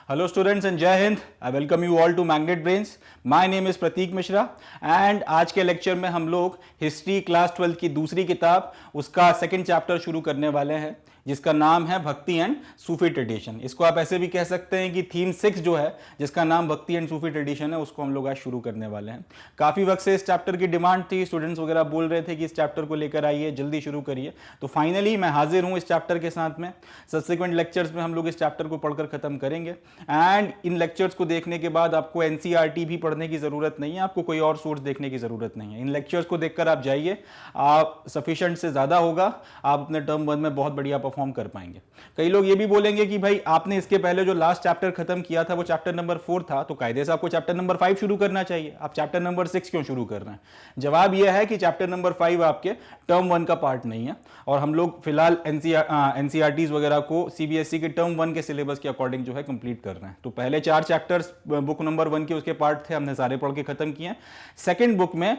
Hello students and Jai Hind. I welcome you all to Magnet Brains. My name is Prateek Mishra and आज के lecture में हम लोग history class 12 की दूसरी किताब उसका सेकंड चैप्टर शुरू करने वाले हैं जिसका नाम है भक्ति एंड सूफी ट्रेडिशन। इसको आप ऐसे भी कह सकते हैं कि थीम 6 जो है जिसका नाम भक्ति एंड सूफी ट्रेडिशन है उसको हम लोग आज शुरू करने वाले हैं। काफ़ी वक्त से इस चैप्टर की डिमांड थी, स्टूडेंट्स वगैरह बोल रहे थे कि इस चैप्टर को लेकर आइए, जल्दी शुरू करिए। तो फाइनली मैं हाजिर हूँ इस चैप्टर के साथ में। सब्सिक्वेंट लेक्चर्स में हम लोग इस चैप्टर को पढ़कर खत्म करेंगे एंड इन लेक्चर्स को देखने के बाद आपको एनसीईआरटी भी पढ़ने की ज़रूरत नहीं है, आपको कोई और सोर्स देखने की ज़रूरत नहीं है। इन लेक्चर्स को देखकर आप जाइए, आप सफिशिएंट से ज़्यादा होगा, आप अपने टर्म 1 में बहुत बढ़िया परफॉर्म कर पाएंगे। कई लोग ये भी बोलेंगे कि भाई आपने इसके पहले जो लास्ट चैप्टर खत्म किया था वो चैप्टर नंबर 4 था, तो कायदे से आपको चैप्टर नंबर 5 शुरू करना चाहिए, आप चैप्टर नंबर 6 क्यों शुरू कर रहे हैं? जवाब यह है कि चैप्टर नंबर 5 आपके टर्म 1 का पार्ट नहीं है और हम लोग फिलहाल एनसीईआरटीज वगैरह को सीबीएसई के टर्म 1 के सिलेबस के अकॉर्डिंग जो है कंप्लीट कर रहे हैं। तो पहले 4 चैप्टर्स बुक नंबर 1 के उसके पार्ट थे, हमने सारे पढ़ के खत्म किए। सेकंड बुक में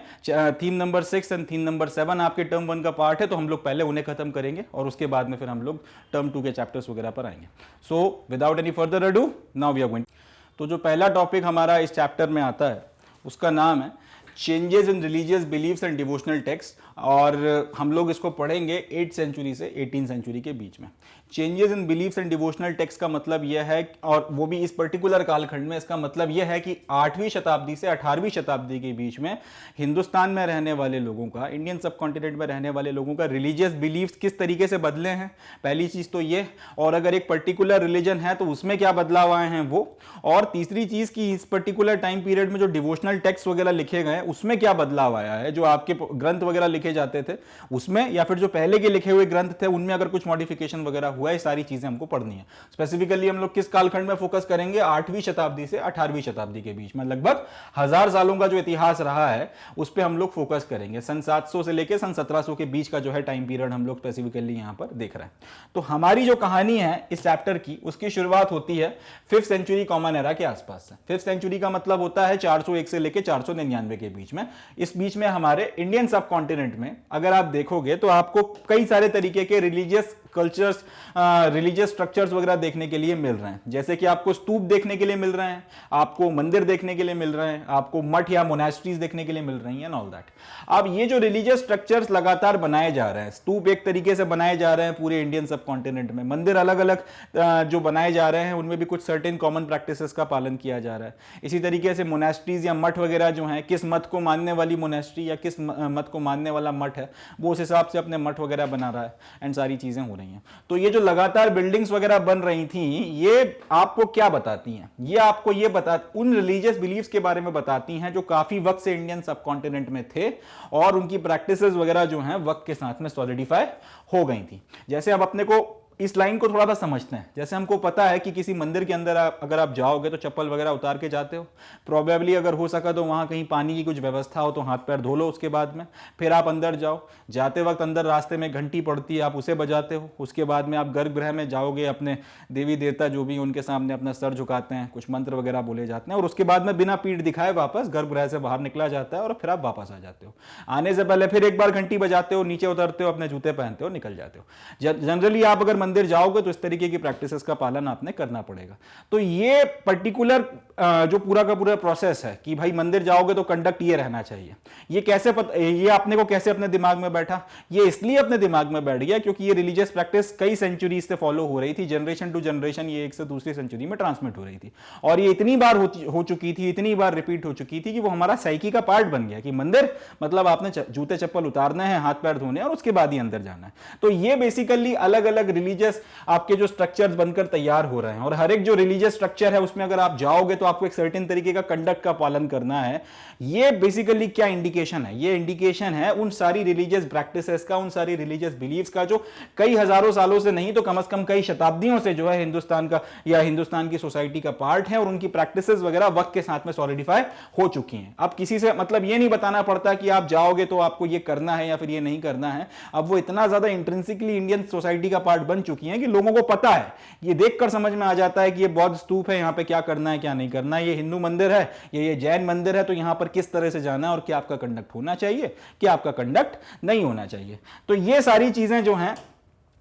theme number 6 and theme number 7 आपके टर्म 1 का पार्ट है, तो हम लोग पहले उन्हें खत्म करेंगे और उसके बाद में फिर हम लोग टर्म 2 के चैप्टर्स वगैरह पर आएंगे। So without any further ado now we are going. तो जो पहला टॉपिक हमारा इस चैप्टर में आता है उसका नाम है changes in religious beliefs and devotional text और हम लोग इसको पढ़ेंगे 8th सेंचुरी से 18th सेंचुरी के बीच में। Changes in beliefs and devotional text का मतलब यह है, और वो भी इस पर्टिकुलर कालखंड में, इसका मतलब यह है कि 8वीं शताब्दी से 18वीं शताब्दी के बीच में हिंदुस्तान में रहने वाले लोगों का, इंडियन सब कॉन्टिनेंट में रहने वाले लोगों का रिलीजियस बिलीव्स किस तरीके से बदले हैं, पहली चीज़ तो ये। और अगर एक पर्टिकुलर रिलीजन है तो उसमें क्या बदलाव आए हैं वो। और तीसरी चीज़ कि इस पर्टिकुलर टाइम पीरियड में जो डिवोशनल टेक्स्ट वगैरह लिखे गए उसमें क्या बदलाव आया है, जो आपके ग्रंथ वगैरह लिखे जाते थे उसमें, या फिर जो पहले के लिखे हुए ग्रंथ थे उनमें अगर कुछ मॉडिफिकेशन वगैरह हुआ है। ये सारी चीजें हमको पढ़नी है। स्पेसिफिकली हम लोग किस कालखंड में फोकस करेंगे? 8वीं शताब्दी से 18वीं शताब्दी के बीच में, लगभग 1000 सालों का जो इतिहास रहा है उस पर हम लोग फोकस करेंगे। सन 700 से लेकर सन 1700 के बीच का जो है टाइम पीरियड हम लोग स्पेसिफिकली यहां पर देख रहे हैं। तो हमारी जो कहानी है इस चैप्टर की, उसकी शुरुआत होती है 5th सेंचुरी कॉमन एरा के आसपास से। 5th सेंचुरी का मतलब होता है 401 से लेकर 499 के बीच में। इस बीच में हमारे इंडियन सब कॉन्टिनेंट में अगर आप देखोगे तो आपको कई सारे तरीके के रिलीजियस कल्चर्स, रिलीजियस स्ट्रक्चर्स वगैरह देखने के लिए मिल रहे हैं। जैसे कि आपको स्तूप देखने के लिए मिल रहे हैं, आपको मंदिर देखने के लिए मिल रहे हैं, आपको मठ या मोनेस्ट्रीज देखने के लिए मिल रही हैं एंड ऑल दैट। अब ये जो रिलीजियस स्ट्रक्चर्स लगातार बनाए जा रहे हैं, स्तूप एक तरीके से बनाए जा रहे हैं पूरे इंडियन सब कॉन्टिनेंट में, मंदिर अलग अलग जो बनाए जा रहे हैं उनमें भी कुछ सर्टेन कॉमन प्रैक्टिसेस का पालन किया जा रहा है। इसी तरीके से मोनेस्ट्रीज या मठ वगैरह जो हैं, किस मत को मानने वाली मोनेस्ट्री या किस मत को मानने वाला मठ है वो उस हिसाब से अपने मठ वगैरह बना रहा है एंड सारी चीजें हो रही हैं। तो ये जो लगातार बिल्डिंग्स वगैरह बन रही थी ये आपको क्या बताती हैं? ये आपको ये बता उन रिलीजियस बिलीव्स के बारे में बताती हैं जो काफी वक्त से इंडियन सब कॉन्टिनेंट में थे और उनकी प्रैक्टिसेस वगैरह जो हैं वक्त के साथ में सॉलिडिफाई हो गई थी। जैसे अब अपने को इस लाइन को थोड़ा सा समझते हैं। जैसे हमको पता है कि किसी मंदिर के अंदर अगर आप जाओगे तो चप्पल वगैरह उतार के जाते हो। प्रोबेबली अगर हो सका तो वहाँ कहीं पानी की कुछ व्यवस्था हो तो हाथ पैर धो लो, उसके बाद में फिर आप अंदर जाओ। जाते वक्त अंदर रास्ते में घंटी पड़ती है, आप उसे बजाते हो। उसके बाद में आप गर्भगृह में जाओगे, अपने देवी देवता जो भी उनके सामने अपना सर झुकाते हैं, कुछ मंत्र वगैरह बोले जाते हैं और उसके बाद में बिना पीठ दिखाए वापस गर्भगृह से बाहर निकला जाता है और फिर आप वापस आ जाते हो। आने से पहले फिर एक बार घंटी बजाते हो, नीचे उतरते हो, अपने जूते पहनते हो, निकल जाते हो। जनरली आप अगर मंदिर जाओगे तो तरीके की प्रैक्टिसेस का पालन आपने करना पड़ेगा। तो ये पर्टिकुलर जो पूरा का पूरा प्रोसेस है कि भाई मंदिर जाओगे तो कंडक्ट ये रहना चाहिए, ये कैसे ये आपने को कैसे अपने दिमाग में बैठा? ये इसलिए अपने दिमाग में बैठ गया क्योंकि ये रिलीजियस प्रैक्टिस कई सेंचुरी से फॉलो हो रही थी, जनरेशन टू जनरेशन ये एक से दूसरी सेंचुरी में ट्रांसमिट हो रही थी और ये इतनी बार हो चुकी थी, इतनी बार रिपीट हो चुकी थी कि वो हमारा साइकी का पार्ट बन गया कि मंदिर मतलब आपने जूते चप्पल उतारने हैं, हाथ पैर धोने और उसके बाद ही अंदर जाना है। तो ये बेसिकली अलग अलग रिलीजियस आपके जो स्ट्रक्चर्स बनकर तैयार हो रहे हैं और हर एक जो रिलीजियस स्ट्रक्चर है उसमें अगर आप जाओगे तो आपको एक सर्टेन तरीके का कंडक्ट का पालन करना है। ये बेसिकली क्या इंडिकेशन है? ये इंडिकेशन है उन सारी रिलीजियस प्रैक्टिसेस का, उन सारी रिलीजियस बिलीव्स का जो कई हजारों सालों से नहीं तो कम से कम कई शताब्दियों से जो है हिंदुस्तान का या हिंदुस्तान की सोसाइटी का पार्ट है और उनकी प्रैक्टिसेस वगैरह वक्त के साथ में सॉलिडिफाई हो चुकी हैं। अब किसी से मतलब ये नहीं बताना पड़ता कि आप जाओगे तो आपको ये करना है या फिर ये नहीं करना है। अब वो इतना ज्यादा इंट्रिंसिकली इंडियन सोसाइटी का पार्ट बन चुकी है कि लोगों को पता है, ये देखकर समझ में आ जाता है कि ये बौद्ध स्तूप है, यहाँ पे क्या करना है क्या नहीं करना है, ये हिंदू मंदिर है, ये जैन मंदिर है, तो यहाँ पर किस तरह से जाना है और क्या आपका कंडक्ट होना चाहिए, क्या आपका कंडक्ट नहीं होना चाहिए। तो ये सारी चीजें जो हैं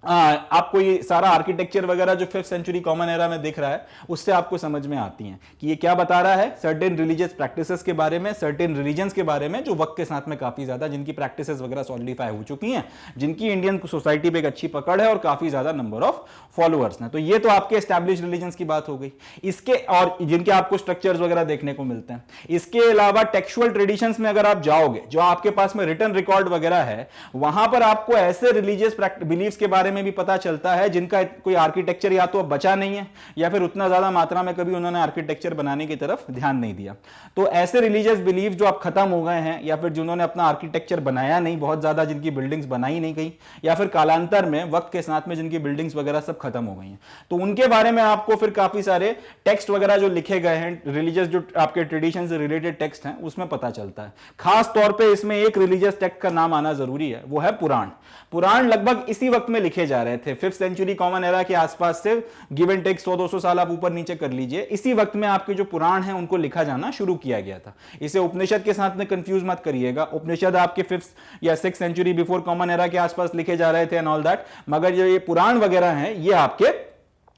आपको ये सारा आर्किटेक्चर वगैरह जो 5th सेंचुरी कॉमन एरा में दिख रहा है उससे आपको समझ में आती हैं कि ये क्या बता रहा है, सर्टेन रिलीजियस प्रैक्टिसेस के बारे में, सर्टेन रिलीजन्स के बारे में जो वक्त के साथ में काफी ज्यादा जिनकी प्रैक्टिसेस वगैरह सॉलिडिफाई हो चुकी हैं, जिनकी इंडियन सोसाइटी पे एक अच्छी पकड़ है और काफी ज्यादा नंबर ऑफ फॉलोअर्स हैं। तो ये तो आपके एस्टैब्लिश रिलीजन्स की बात हो गई, इसके और जिनके आपको स्ट्रक्चर्स वगैरह देखने को मिलते हैं। इसके अलावा टेक्सुअल ट्रेडिशंस में अगर आप जाओगे, जो आपके पास में रिटन रिकॉर्ड वगैरह है, वहां पर आपको ऐसे रिलीजियस बिलीफ्स के बारे में भी पता चलता है जिनका कोई आर्किटेक्चर या तो बचा नहीं है या फिर उतना ज्यादा मात्रा में कभी उन्होंने आर्किटेक्चर बनाने की तरफ ध्यान नहीं दिया। तो ऐसे रिलीजियस बिलीफ जो अब खत्म हो गए हैं या फिर जिन्होंने अपना आर्किटेक्चर बनाया नहीं, बहुत ज्यादा जिनकी बिल्डिंग्स बनाई नहीं गई, या फिर कालांतर में वक्त के साथ में जिनकी बिल्डिंग्स वगैरह सब खत्म हो गई हैं, तो उनके बारे में आपको फिर काफी सारे टेक्स्ट वगैरह जो लिखे गए हैं, रिलीजियस जो आपके ट्रेडिशन से रिलेटेड टेक्स्ट हैं, उसमें पता चलता है। खास तौर पे इसमें एक रिलीजियस टेक्स्ट का नाम आना जरूरी है, वो है पुराण। पुराण लगभग इसी वक्त में लिखे जा रहे थे, 5th सेंचुरी कॉमन एरा के आसपास से, गिव एंड टेक 100-200 साल आप ऊपर नीचे कर लीजिए, इसी वक्त में आपके जो पुराण हैं उनको लिखा जाना शुरू किया गया था। इसे उपनिषद के साथ में कंफ्यूज मत करिएगा, उपनिषद आपके 5th या 6th century before common era के आसपास लिखे जा रहे थे एंड ऑल दैट, मगर जो ये पुराण वगैरह हैं ये आपके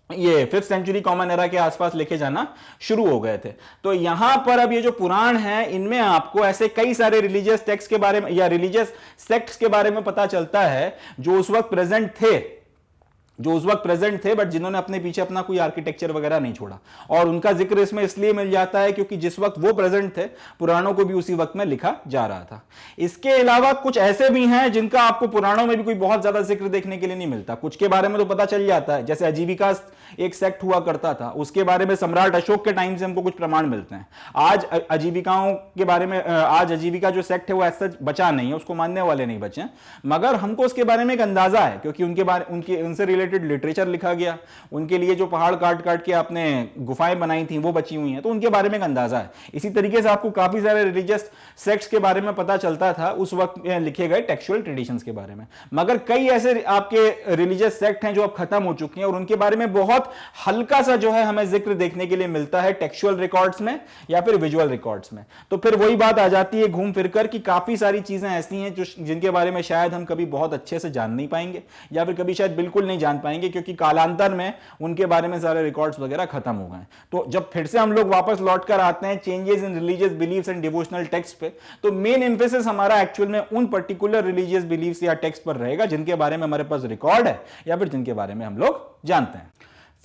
5th सेंचुरी कॉमन एरा के आसपास लिखे जाना शुरू हो गए थे। तो यहां पर अब ये जो पुराण है, इनमें आपको ऐसे कई सारे रिलीजियस टेक्स्ट के बारे में या रिलीजियस सेक्ट्स के बारे में पता चलता है जो उस वक्त प्रेजेंट थे, बट जिन्होंने अपने पीछे अपना कोई आर्किटेक्चर वगैरह नहीं छोड़ा। और उनका जिक्र इसमें इसलिए मिल जाता है क्योंकि जिस वक्त वो प्रेजेंट थे, पुराणों को भी उसी वक्त में लिखा जा रहा था। इसके अलावा कुछ ऐसे भी हैं जिनका आपको पुराणों में भी कोई बहुत ज्यादा जिक्र देखने के लिए नहीं मिलता। कुछ के बारे में तो पता चल जाता है, जैसे अजीविका एक सेक्ट हुआ करता था, उसके बारे में सम्राट अशोक के टाइम से हमको कुछ प्रमाण मिलते हैं। आज आजीविकाओं के बारे में, आज आजीविका जो सेक्ट है वो ऐसा बचा नहीं है, उसको मानने वाले नहीं बचे, मगर हमको उसके बारे में एक अंदाजा है क्योंकि उनसे रिलेटेड लिटरेचर लिखा गया, उनके लिए जो पहाड़ काट काट के आपने गुफाएं बनाई थी वो बची हुई हैं, तो उनके बारे में एक अंदाजा है। इसी तरीके से आपको काफी सारे रिलीजियस सेक्ट्स के बारे में पता चलता था उस वक्त लिखे गए टेक्सुअल ट्रेडिशंस के बारे में। मगर कई ऐसे आपके रिलीजियस सेक्ट हैं जो अब खत्म हो चुके हैं और उनके बारे में बहुत हल्का सा जो है हमें जिक्र देखने के लिए मिलता है टेक्सुअल रिकॉर्ड्स में या फिर विजुअल रिकॉर्ड्स में। तो फिर वही बात आ जाती है घूम फिरकर कि काफी सारी चीजें ऐसी हैं जो जिनके बारे में शायद हम कभी बहुत अच्छे से जान नहीं पाएंगे या फिर कभी शायद बिल्कुल नहीं जान पाएंगे क्योंकि कालांतर में उनके बारे में सारे रिकॉर्ड्स वगैरह खत्म हो गए। तो जब फिर से हम लोग वापस लौट कर आते हैं changes in religious beliefs and devotional text पे, तो मेन एम्फेसिस हमारा एक्चुअल में उन पर्टिकुलर रिलीजियस बिलीफ्स या टेक्स्ट पर रहेगा जिनके बारे में हमारे पास रिकॉर्ड है या फिर जिनके बारे में हम लोग जानते हैं।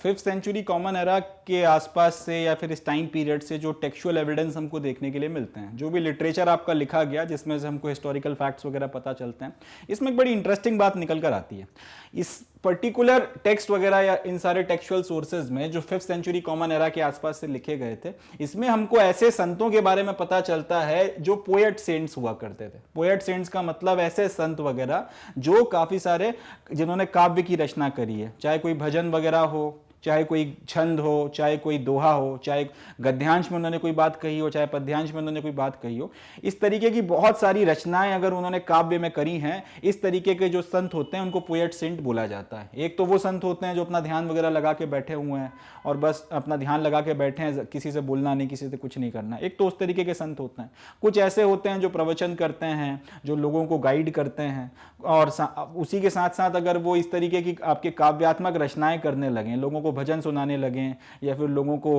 5th सेंचुरी कॉमन एरा के आसपास से या फिर इस टाइम पीरियड से जो टेक्सुअल एविडेंस हमको देखने के लिए मिलते हैं, जो भी लिटरेचर आपका लिखा गया जिसमें से हमको हिस्टोरिकल फैक्ट्स वगैरह पता चलते हैं, इसमें एक बड़ी इंटरेस्टिंग बात निकल कर आती है। इस पर्टिकुलर टेक्स्ट वगैरह या इन सारे टेक्सुअल सोर्सेज में जो 5th सेंचुरी कॉमन एरा के आसपास से लिखे गए थे, इसमें हमको ऐसे संतों के बारे में पता चलता है जो पोएट सेंट्स हुआ करते थे। पोएट सेंट्स का मतलब ऐसे संत वगैरह जो काफी सारे जिन्होंने काव्य की रचना करी है, चाहे कोई भजन वगैरह हो, चाहे कोई छंद हो, चाहे कोई दोहा हो, चाहे गद्यांश में उन्होंने कोई बात कही हो, चाहे पद्यांश में उन्होंने कोई बात कही हो, इस तरीके की बहुत सारी रचनाएं अगर उन्होंने काव्य में करी हैं, इस तरीके के जो संत होते हैं उनको पोएट सेंट बोला जाता है। एक तो वो संत होते हैं जो अपना ध्यान वगैरह लगा के बैठे हुए हैं और बस अपना ध्यान लगा के बैठे हैं, किसी से बोलना नहीं, किसी से कुछ नहीं करना, एक तो उस तरीके के संत होते हैं। कुछ ऐसे होते हैं जो प्रवचन करते हैं, जो लोगों को गाइड करते हैं, और उसी के साथ साथ अगर वो इस तरीके की आपके काव्यात्मक रचनाएं करने लगें, लोगों को भजन सुनाने लगें या फिर लोगों को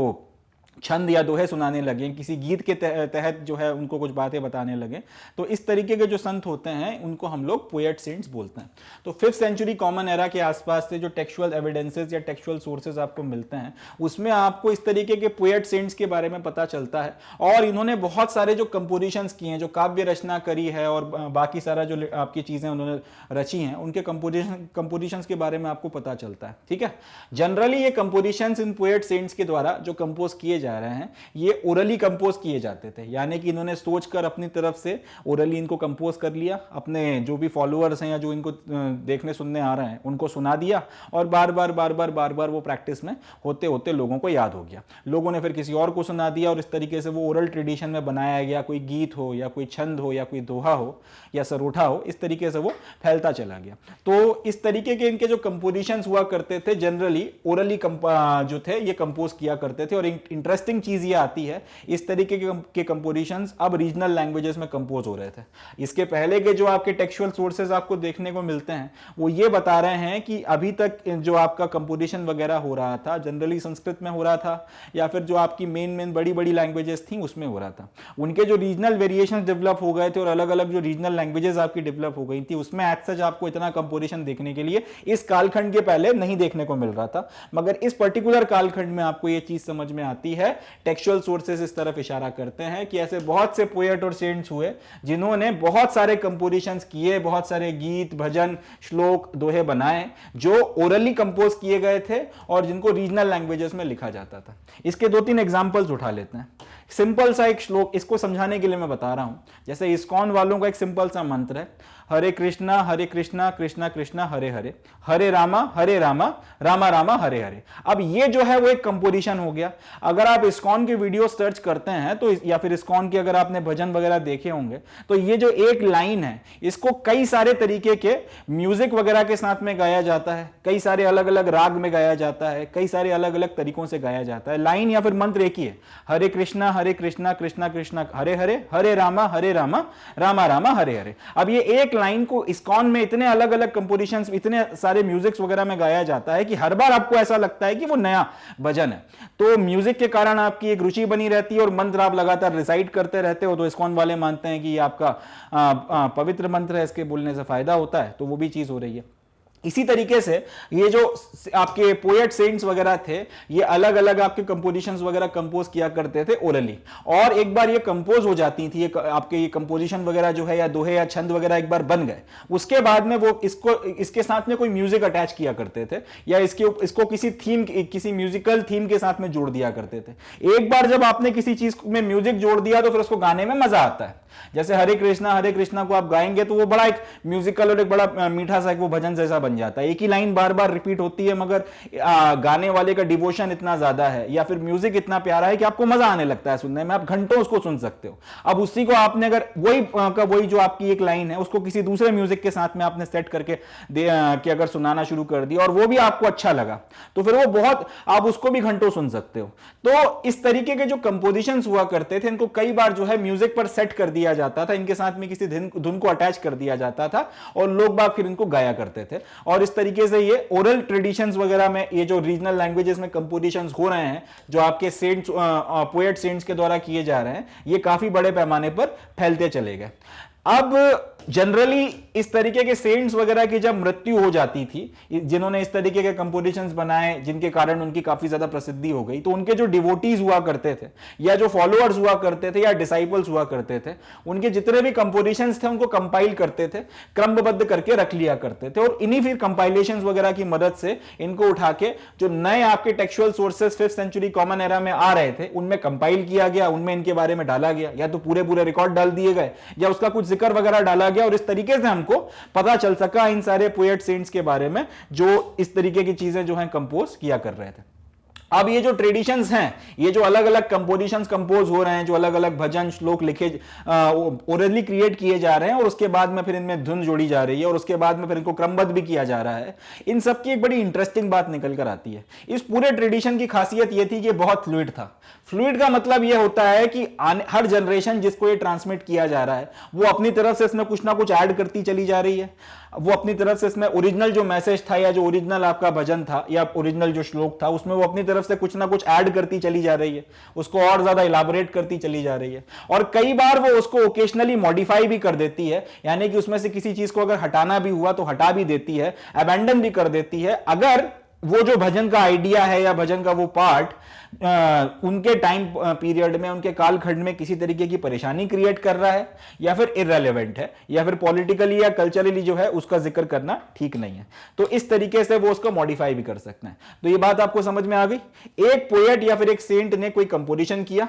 छंद या दोहे सुनाने लगे, किसी गीत के तहत जो है उनको कुछ बातें बताने लगे, तो इस तरीके के जो संत होते हैं उनको हम लोग पोएट सेंट्स बोलते हैं। तो 5th सेंचुरी कॉमन एरा के आसपास से जो टेक्सुअल एविडेंसेस या टेक्सुअल सोर्सेज आपको मिलते हैं, उसमें आपको इस तरीके के पोएट सेंट्स के बारे में पता चलता है। और इन्होंने बहुत सारे जो कंपोजिशंस किए हैं, जो काव्य रचना करी है और बाकी सारा जो आपकी चीजें उन्होंने रची हैं, उनके कंपोजिशंस के बारे में आपको पता चलता है। ठीक है, जनरली ये कंपोजिशंस इन पोएट सेंट्स के द्वारा जो कंपोज किए जा रहे हैं, ये ओरली कंपोज किए जाते थे, यानी कि इन्होंने सोचकर अपनी तरफ से ओरली इनको कंपोज कर लिया, अपने जो भी फॉलोअर्स हैं या जो इनको देखने सुनने आ रहे हैं उनको सुना दिया, और बार बार वो प्रैक्टिस में होते होते लोगों को याद हो गया। लोगों ने फिर किसी और को सुना दिया और इस तरीके से वो ओरल ट्रेडिशन में बनाया गया, कोई गीत हो या कोई छंद हो या कोई दोहा हो या सरोठा हो, इस तरीके से वो फैलता चला गया। तो इस तरीके के इनके जो कंपोजिशंस हुआ करते थे जनरली ओरली जो थे ये कंपोज किया करते थे। और इंटरेस्ट इंटरेस्टिंग चीज ये आती है, इस तरीके के कंपोजिशंस अब रीजनल लैंग्वेजेस में कंपोज हो रहे थे। इसके पहले के जो आपके टेक्सचुअल सोर्सेज आपको देखने को मिलते हैं वो ये बता रहे हैं कि अभी तक जो आपका कंपोजिशन वगैरह हो रहा था जनरली संस्कृत में हो रहा था, या फिर जो आपकी मेन बड़ी बड़ी लैंग्वेजेस थी उसमें हो रहा था। उनके जो रीजनल वेरिएशन डेवलप हो गए थे और अलग अलग जो रीजनल लैंग्वेजेस आपकी डेवलप हो गई थी, उसमें एज सच आपको इतना कंपोजिशन देखने के लिए इस कालखंड के पहले नहीं देखने को मिल रहा था। मगर इस पर्टिकुलर कालखंड में आपको यह चीज समझ में आती है, टेक्सचुअल सोर्सेस इस तरफ इशारा करते हैं कि ऐसे बहुत से पोएट और सेंट्स हुए जिन्होंने बहुत सारे कंपोजिशंस किए, बहुत सारे गीत, भजन, श्लोक, दोहे बनाए जो ओरली कंपोज किए गए थे और जिनको रीजनल लैंग्वेजेस में लिखा जाता था। इसके 2-3 एग्जांपल्स उठा लेते हैं। सिंपल सा एक श्लोक, इसको समझाने के लिए मैं बता रहा हूं। जैसे इस्कॉन वालों का एक सिंपल सा मंत्र है, हरे कृष्णा कृष्णा कृष्णा हरे हरे, हरे रामा रामा रामा हरे हरे। अब ये जो है वो एक कंपोजिशन हो गया। अगर आप इस्कॉन के वीडियो सर्च करते हैं तो या फिर इस्कॉन के अगर आपने भजन वगैरह देखे होंगे तो ये जो एक लाइन है इसको कई सारे तरीके के म्यूजिक वगैरह के साथ में गाया जाता है, कई सारे अलग अलग राग में गाया जाता है, कई सारे अलग अलग तरीकों से गाया जाता है। लाइन या फिर मंत्र एक ही है, हरे कृष्णा कृष्णा कृष्णा हरे हरे, हरे रामा रामा रामा हरे हरे। अब ये एक लाइन को इस्कॉन में इतने अलग अलग कंपोजिशंस, इतने सारे म्यूजिक्स वगैरह में गाया जाता है कि हर बार आपको ऐसा लगता है कि वो नया भजन है। तो म्यूजिक के कारण आपकी एक रुचि बनी रहती है और मंत्र आप लगातार रिसाइट करते रहते हो। तो इस्कॉन वाले मानते हैं कि ये आपका पवित्र मंत्र है, इसके बोलने से फायदा होता है, तो वो भी चीज हो रही है। इसी तरीके से ये जो आपके पोएट सेंट्स वगैरह थे ये अलग अलग आपके कंपोजिशंस वगैरह कंपोज किया करते थे ओरली, और एक बार ये कंपोज हो जाती थी, आपके ये कंपोजिशन वगैरह जो है या दोहे या छंद वगैरह एक बार बन गए, उसके बाद में वो इसके साथ में कोई म्यूजिक अटैच किया करते थे या इसको किसी थीम, किसी म्यूजिकल थीम के साथ में जोड़ दिया करते थे। एक बार जब आपने किसी चीज में म्यूजिक जोड़ दिया तो फिर उसको गाने में मजा आता है। जैसे हरे कृष्णा को आप गाएंगे तो वो बड़ा एक म्यूजिकल और एक बड़ा मीठा सा एक वो भजन जैसा बन जाता है। एक ही लाइन बार बार रिपीट होती है मगर गाने वाले का डिवोशन इतना ज्यादा है या फिर म्यूजिक इतना प्यारा है कि आपको मजा आने लगता है सुनने में, आप घंटों उसको सुन सकते हो। अब उसी को आपने अगर वही जो आपकी एक लाइन है उसको किसी दूसरे म्यूजिक के साथ में आपने सेट करके कि अगर सुनाना शुरू कर दिया और वो भी आपको अच्छा लगा तो फिर वो बहुत, आप उसको भी घंटों सुन सकते हो। तो इस तरीके के जो कंपोजिशंस हुआ करते थे इनको कई बार जो है म्यूजिक पर सेट कर दिया जाता था, इनके साथ में किसी धुन को अटैच कर दिया जाता था और लोग बाग फिर इनको गाया करते थे। और इस तरीके से ये ओरल ट्रेडिशंस वगैरह में ये जो रीजनल लैंग्वेजेस में कंपोजिशंस हो रहे हैं जो आपके सेंट्स, पोएट सेंट्स के द्वारा किए जा रहे हैं, ये काफी बड़े पैमाने पर फैलते चले गए। अब जनरली इस तरीके के सेंट्स वगैरह की जब मृत्यु हो जाती थी, जिन्होंने इस तरीके के कंपोजिशंस बनाए जिनके कारण उनकी काफी ज्यादा प्रसिद्धि हो गई, तो उनके जो डिवोटीज हुआ करते थे या जो फॉलोअर्स हुआ करते थे या डिसाइपल्स हुआ करते थे, उनके जितने भी कंपोजिशंस थे उनको कंपाइल करते थे, क्रमबद्ध करके रख लिया करते थे और इन्हीं फिर कंपाइलेशंस वगैरह की मदद से इनको उठा के जो नए आपके textual sources 5th century common era में आ रहे थे उनमें कंपाइल किया गया, उनमें इनके बारे में डाला गया, या तो पूरे रिकॉर्ड डाल दिए गए या उसका कुछ जिक्र वगैरह डाला गया और इस तरीके से हमको पता चल सका इन सारे पोएट सेंट्स के बारे में जो इस तरीके की चीजें जो हैं कंपोज किया कर रहे थे। अब ये जो ट्रेडिशंस हैं, ये जो अलग अलग कंपोजिशंस कंपोज हो रहे हैं, जो अलग अलग भजन श्लोक लिखे ओरली क्रिएट किए जा रहे हैं और उसके बाद में फिर इनमें धुन जोड़ी जा रही है और उसके बाद में फिर इनको क्रमबद्ध भी किया जा रहा है, इन सब की एक बड़ी इंटरेस्टिंग बात निकल कर आती है। इस पूरे ट्रेडिशन की खासियत ये थी कि बहुत फ्लूइड था। फ्लूइड का मतलब यह होता है कि हर जनरेशन जिसको ये ट्रांसमिट किया जा रहा है वो अपनी तरफ से इसमें कुछ ना कुछ ऐड करती चली जा रही है, वो अपनी तरफ से इसमें ओरिजिनल जो मैसेज था या जो ओरिजिनल आपका भजन था या ओरिजिनल जो श्लोक था उसमें वो अपनी तरफ से कुछ ना कुछ ऐड करती चली जा रही है, उसको और ज्यादा इलाबोरेट करती चली जा रही है और कई बार वो उसको ओकेशनली मॉडिफाई भी कर देती है, यानी कि उसमें से किसी चीज को अगर हटाना भी हुआ तो हटा भी देती है, अबैंडन भी कर देती है अगर वो जो भजन का आइडिया है या भजन का वो पार्ट उनके टाइम पीरियड में, उनके कालखंड में किसी तरीके की परेशानी क्रिएट कर रहा है या फिर इररेलेवेंट है या फिर पॉलिटिकली या कल्चरली जो है उसका जिक्र करना ठीक नहीं है। तो इस तरीके से वो उसको मॉडिफाई भी कर सकते हैं। तो ये बात आपको समझ में आ गई। एक पोएट या फिर एक सेंट ने कोई कंपोजिशन किया,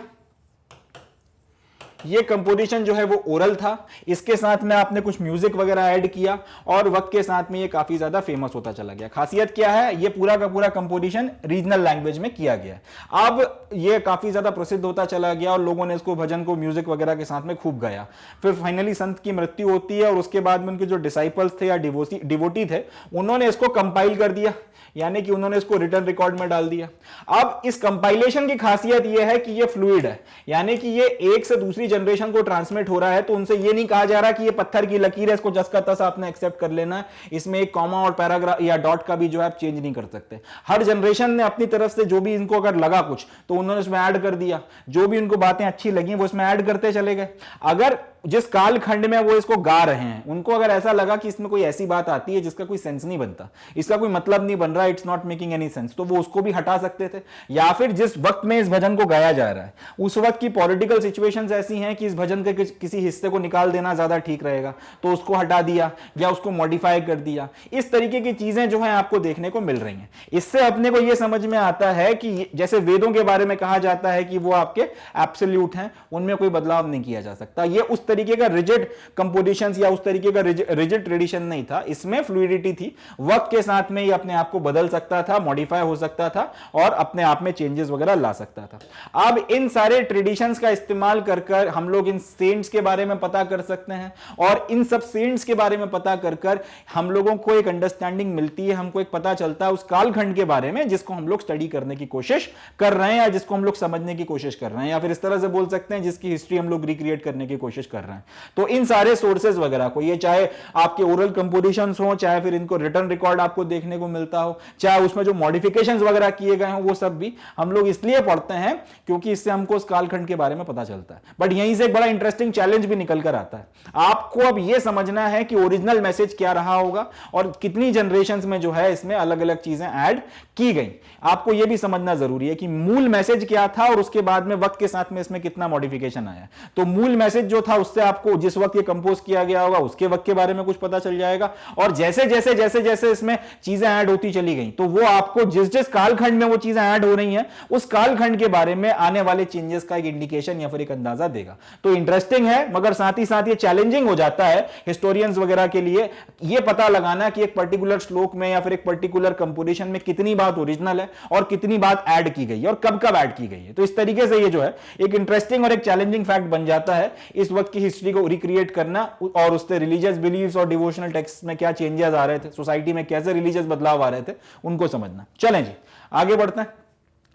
ये कंपोजिशन जो है वो ओरल था, इसके साथ में आपने कुछ म्यूजिक वगैरह ऐड किया और वक्त के साथ में ये काफी ज्यादा फेमस होता चला गया। खासियत क्या है, ये पूरा का पूरा कंपोजिशन रीजनल लैंग्वेज में किया गया। अब ये काफी ज्यादा प्रसिद्ध होता चला गया और लोगों ने इसको भजन को म्यूजिक वगैरह के साथ में खूब गाया। फिर फाइनली संत की मृत्यु होती है और उसके बाद में उनके जो डिसाइपल्स थे या डिवोटी थे, उन्होंने इसको कंपाइल कर दिया, यानी कि उन्होंने इसको रिटर्न रिकॉर्ड में डाल दिया। अब इस कंपाइलेशन की खासियत यह है कि ये फ्लूइड है, यानी कि ये एक से दूसरी जनरेशन को ट्रांसमिट हो रहा है। तो उनसे ये नहीं कहा जा रहा कि ये पत्थर की लकीर है, इसको जस का तस आपने एक्सेप्ट कर लेना है, इसमें एक कॉमा और पैराग्राफ या डॉट का भी जो है आप चेंज नहीं कर सकते। हर जनरेशन ने अपनी तरफ से जो भी इनको अगर लगा कुछ तो उन्होंने इसमें ऐड कर दिया, जो भी उनको बातें अच्छी लगी वो इसमें ऐड करते चले गए। अगर जिस कालखंड में वो इसको गा रहे हैं, उनको अगर ऐसा लगा कि इसमें कोई ऐसी बात आती है जिसका कोई सेंस नहीं बनता, इसका कोई मतलब नहीं बन रहा, it's not making any sense, तो वो उसको भी हटा सकते थे। या फिर जिस वक्त में इस भजन को गाया जा रहा है उस वक्त की पॉलिटिकल सिचुएशंस ऐसी हैं कि इस भजन के किसी हिस्से को निकाल देना ज्यादा ठीक रहेगा, तो उसको हटा दिया या उसको मॉडिफाई कर दिया। इस तरीके की चीजें जो है आपको देखने को मिल रही हैं। इससे अपने को यह समझ में आता है कि जैसे वेदों के बारे में कहा जाता है कि वो आपके एब्सोल्यूट हैं, उनमें कोई बदलाव नहीं किया जा सकता। ये उस तरीके का रिजिड कंपोजिशंस या उस तरीके का रिजिड ट्रेडिशन नहीं था, इसमें फ्लूइडिटी थी। वक्त के साथ में ये अपने आप को बदल सकता था, मॉडिफाई हो सकता था और अपने आप में चेंजेस वगैरह ला सकता था। अब इन सारे ट्रेडिशंस का इस्तेमाल कर कर हम लोग इन सेंट्स के बारे में पता कर सकते हैं और इन सब सेंट्स के बारे में पता कर कर हम लोगों को एक अंडरस्टैंडिंग मिलती है, हमको एक पता चलता है उस कालखंड के बारे में जिसको हम लोग स्टडी करने की कोशिश कर रहे हैं या जिसको हम लोग समझने की कोशिश कर रहे हैं, या फिर इस तरह से बोल सकते हैं जिसकी हिस्ट्री हम लोग रिक्रिएट करने की कोशिश कर रहे हैं। तो इन सारे सोर्सेज वगैरह को, ये चाहे आपके ओरल कंपोजिशंस हो, चाहे फिर इनको रिटर्न रिकॉर्ड आपको देखने को मिलता हो, चाहे उसमें जो मॉडिफिकेशंस वगैरह किए गए हो, वो सब भी हम लोग इसलिए पढ़ते हैं क्योंकि इससे हमको उस कालखंड के बारे में पता चलता है। बट यहीं से एक बड़ा इंटरेस्टिंग चैलेंज भी निकल कर आता है। आपको अब यह समझना है कि ओरिजिनल मैसेज क्या रहा होगा और कितनी जनरेशंस में जो है इसमें अलग अलग चीजें ऐड की गई। आपको यह भी समझना जरूरी है कि मूल मैसेज क्या था और उसके बाद में वक्त के साथ में इसमें कितना मॉडिफिकेशन आया। तो मूल मैसेज जो था उससे आपको जिस वक्त ये कंपोज किया गया होगा उसके वक्त के बारे में कुछ पता चल जाएगा, और जैसे जैसे जैसे जैसे इसमें चीजें ऐड होती चली गई तो वो आपको जिस जिस कालखंड में वो चीजें ऐड हो रही हैं उस कालखंड के बारे में आने वाले चेंजेस का एक इंडिकेशन या फिर एक अंदाजा देगा। तो इंटरेस्टिंग है, मगर साथ ही साथ ये चैलेंजिंग हो जाता है हिस्टोरियंस वगैरह के लिए ये पता लगाना कि एक पर्टिकुलर श्लोक में या फिर एक पर्टिकुलर कंपोजिशन में कितनी बात ओरिजिनल है और कितनी बात ऐड की गई है और कब कब ऐड की गई है। तो इस तरीके से ये जो है एक इंटरेस्टिंग और एक चैलेंजिंग फैक्ट बन जाता है इस वक्त की हिस्ट्री को रिक्रिएट करना और उससे रिलीजियस बिलीव्स और डिवोशनल टेक्स्ट में क्या चेंजेस आ रहे थे, सोसाइटी में कैसे रिलीजियस बदलाव आ रहे थे, उनको समझना। चलें जी आगे बढ़ते हैं।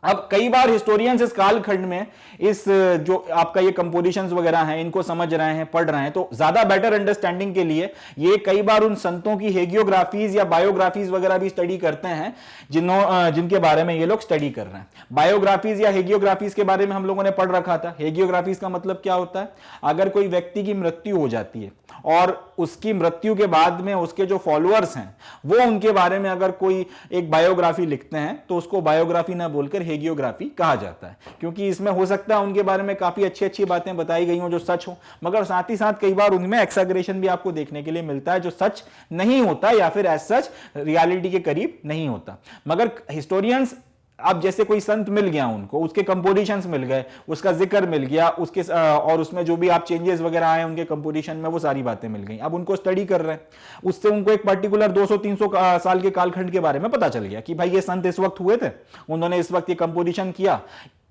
अब कई बार हिस्टोरियंस इस कालखंड में इस जो आपका ये कंपोजिशंस वगैरह हैं इनको समझ रहे हैं, पढ़ रहे हैं, तो ज्यादा बेटर अंडरस्टैंडिंग के लिए ये कई बार उन संतों की हेगियोग्राफीज या बायोग्राफीज वगैरह भी स्टडी करते हैं जिनके बारे में ये लोग स्टडी कर रहे हैं। बायोग्राफीज या हेगियोग्राफीज के बारे में हम लोगों ने पढ़ रखा था। हेगियोग्राफीज का मतलब क्या होता है, अगर कोई व्यक्ति की मृत्यु हो जाती है और उसकी मृत्यु के बाद में उसके जो फॉलोअर्स हैं वो उनके बारे में अगर कोई एक बायोग्राफी लिखते हैं तो उसको बायोग्राफी ना बोलकर हेगियोग्राफी कहा जाता है, क्योंकि इसमें हो सकता है उनके बारे में काफी अच्छी अच्छी बातें बताई गई हो जो सच हो, मगर साथ ही साथ कई बार उनमें एक्सैगरेशन भी आपको देखने के लिए मिलता है जो सच नहीं होता या फिर एज सच रियलिटी के करीब नहीं होता। मगर हिस्टोरियंस अब जैसे कोई संत मिल गया उनको, उसके कंपोजिशंस मिल गए, उसका जिक्र मिल गया, उसके और उसमें जो भी आप चेंजेस वगैरह आए उनके कंपोजिशन में वो सारी बातें मिल गई, अब उनको स्टडी कर रहे हैं। उससे उनको एक पर्टिकुलर 200-300 साल के कालखंड के बारे में पता चल गया कि भाई ये संत इस वक्त हुए थे, उन्होंने इस वक्त ये कंपोजिशन किया,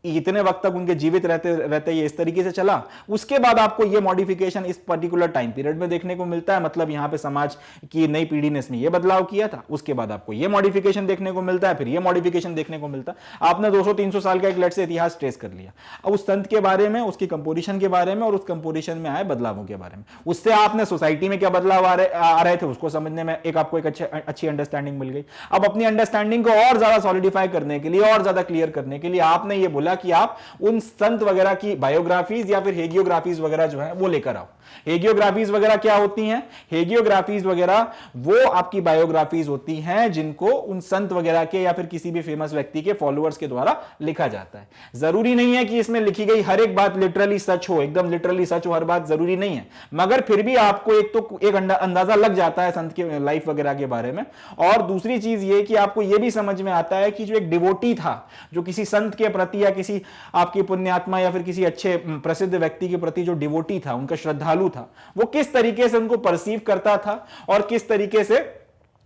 इतने वक्त तक उनके जीवित रहते रहते ये इस तरीके से चला। उसके बाद आपको ये मॉडिफिकेशन इस पर्टिकुलर टाइम पीरियड में देखने को मिलता है, मतलब यहाँ पे समाज की नई पीढ़ी ने इसमें ये बदलाव किया था, उसके बाद आपको ये मॉडिफिकेशन देखने को मिलता है, फिर ये मॉडिफिकेशन देखने को मिलता है। आपने 200-300 साल का एक लेट से इतिहास ट्रेस कर लिया। अब उस संत के बारे में, उसकी कंपोजिशन के बारे में और उस कंपोजिशन में आए बदलावों के बारे में, उससे आपने सोसाइटी में क्या बदलाव आ रहे थे उसको समझने में आपको एक अच्छी अंडरस्टैंडिंग मिल गई। अब अपनी अंडरस्टैंडिंग को और ज्यादा सॉलिडिफाई करने के लिए और ज्यादा क्लियर करने के लिए आपने ये बोला कि आप उन संत वगैरह की बायोग्राफीज या फिर हेगियोग्राफीज वगैरह जो है वो लेकर आओ। हेगियोग्राफीज वगैरह क्या होती हैं? हेगियोग्राफीज वगैरह वो आपकी बायोग्राफीज होती हैं जिनको उन संत वगैरह के या फिर किसी भी फेमस व्यक्ति के फॉलोअर्स के द्वारा लिखा जाता है। जरूरी नहीं है कि इसमें लिखी गई हर एक बात लिटरली सच हो, एकदम लिटरली सच हो, हर बात जरूरी नहीं है, मगर फिर भी आपको एक अंदाजा लग जाता है संत के लाइफ वगैरह के बारे में। और दूसरी चीज ये कि आपको ये भी समझ में आता है कि जो एक डिवोटी था, जो किसी संत के प्रति या किसी आपकी पुण्यात्मा या फिर किसी अच्छे प्रसिद्ध व्यक्ति के प्रति जो डिवोटी था, उनका श्रद्धालु था, वो किस तरीके से उनको परसीव करता था और किस तरीके से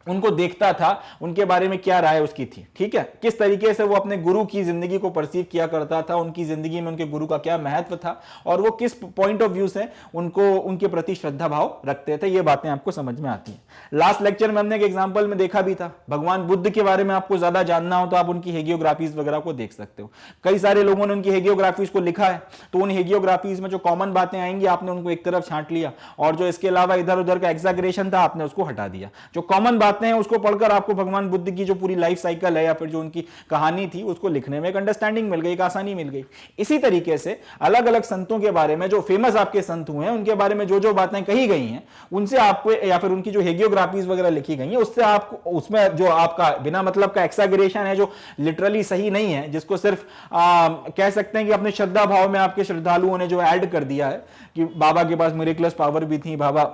उनको देखता था, उनके बारे में क्या राय उसकी थी, ठीक है, किस तरीके से वो अपने गुरु की जिंदगी को परसीव किया करता था, उनकी जिंदगी में उनके गुरु का क्या महत्व था और वो किस पॉइंट ऑफ व्यू से उनको उनके प्रति श्रद्धा भाव रखते थे, ये बातें आपको समझ में आती हैं। लास्ट लेक्चर में हमने एक एग्जाम्पल में देखा भी था, भगवान बुद्ध के बारे में आपको ज्यादा जानना हो तो आप उनकी हेगियोग्राफीज वगैरह को देख सकते हो। कई सारे लोगों ने उनकी हेगियोग्राफीज को लिखा है, तो उन हेगियोग्राफीज में जो कॉमन बातें आएंगी आपने उनको एक तरफ छांट लिया और जो इसके अलावा इधर उधर का एग्जैगरेशन था आपने उसको हटा दिया। जो कॉमन बातें हैं उसको पढ़कर आपको भगवान बुद्ध की जो पूरी लाइफ साइकिल है या फिर जो उनकी कहानी थी उसको लिखने में एक अंडरस्टैंडिंग मिल गई, एक आसानी मिल गई। इसी तरीके से अलग अलग संतों के बारे में, जो फेमस आपके संत हुए हैं, उनके बारे में जो जो बातें कही गई हैं उनसे आपको, या फिर उनकी जो हेगियोग्राफीज वगैरह लिखी गई हैं उससे आपको, उसमें जो आपका बिना मतलब का एक्सैगरेशन है जो लिटरली सही नहीं है, जिसको सिर्फ कह सकते हैं कि अपने श्रद्धा भाव में आपके श्रद्धालुओं ने जो ऐड कर दिया है कि बाबा के पास मिरेकलस पावर भी थी, बाबा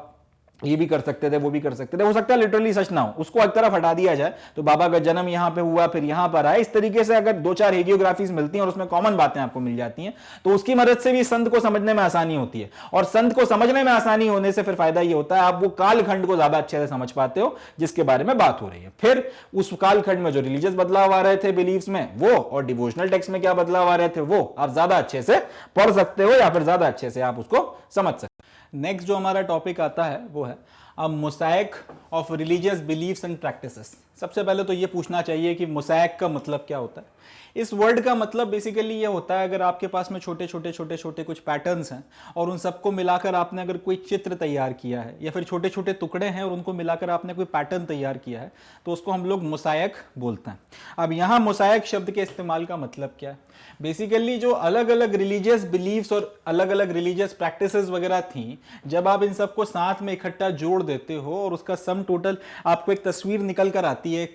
ये भी कर सकते थे, वो भी कर सकते थे, हो सकता है लिटरली सच ना हो, उसको एक तरफ हटा दिया जाए तो बाबा का जन्म यहां पे हुआ फिर यहां पर आया, इस तरीके से अगर दो चार हेगियोग्राफीज मिलती हैं और उसमें कॉमन बातें आपको मिल जाती हैं तो उसकी मदद से भी संत को समझने में आसानी होती है। और संत को समझने में आसानी होने से फिर फायदा ये होता है आप वो कालखंड को ज्यादा अच्छे से समझ पाते हो जिसके बारे में बात हो रही है। फिर उस कालखंड में जो रिलीजियस बदलाव आ रहे थे बिलीव्स में वो, और डिवोशनल टेक्स्ट में क्या बदलाव आ रहे थे वो आप ज्यादा अच्छे से पढ़ सकते हो या फिर ज्यादा अच्छे से आप उसको समझ सकते हो। नेक्स्ट जो हमारा टॉपिक आता है वो है mosaic of religious beliefs and practices. सबसे पहले तो ये पूछना चाहिए कि मोज़ेक का मतलब क्या होता है। इस वर्ड का मतलब बेसिकली ये होता है अगर आपके पास में छोटे छोटे कुछ पैटर्न्स हैं और उन सबको मिलाकर आपने अगर कोई चित्र तैयार किया है या फिर छोटे छोटे टुकड़े हैं और उनको मिलाकर आपने कोई पैटर्न तैयार किया है तो उसको हम लोग मोज़ेक बोलते हैं। अब यहाँ मोज़ेक शब्द के इस्तेमाल का मतलब क्या है, बेसिकली जो अलग अलग रिलीजियस बिलीव्स और अलग अलग रिलीजियस प्रैक्टिसेस वगैरह थी, जब आप इन सबको साथ में इकट्ठा जोड़ देते हो और उसका सम टोटल आपको एक तस्वीर निकल कर आती है,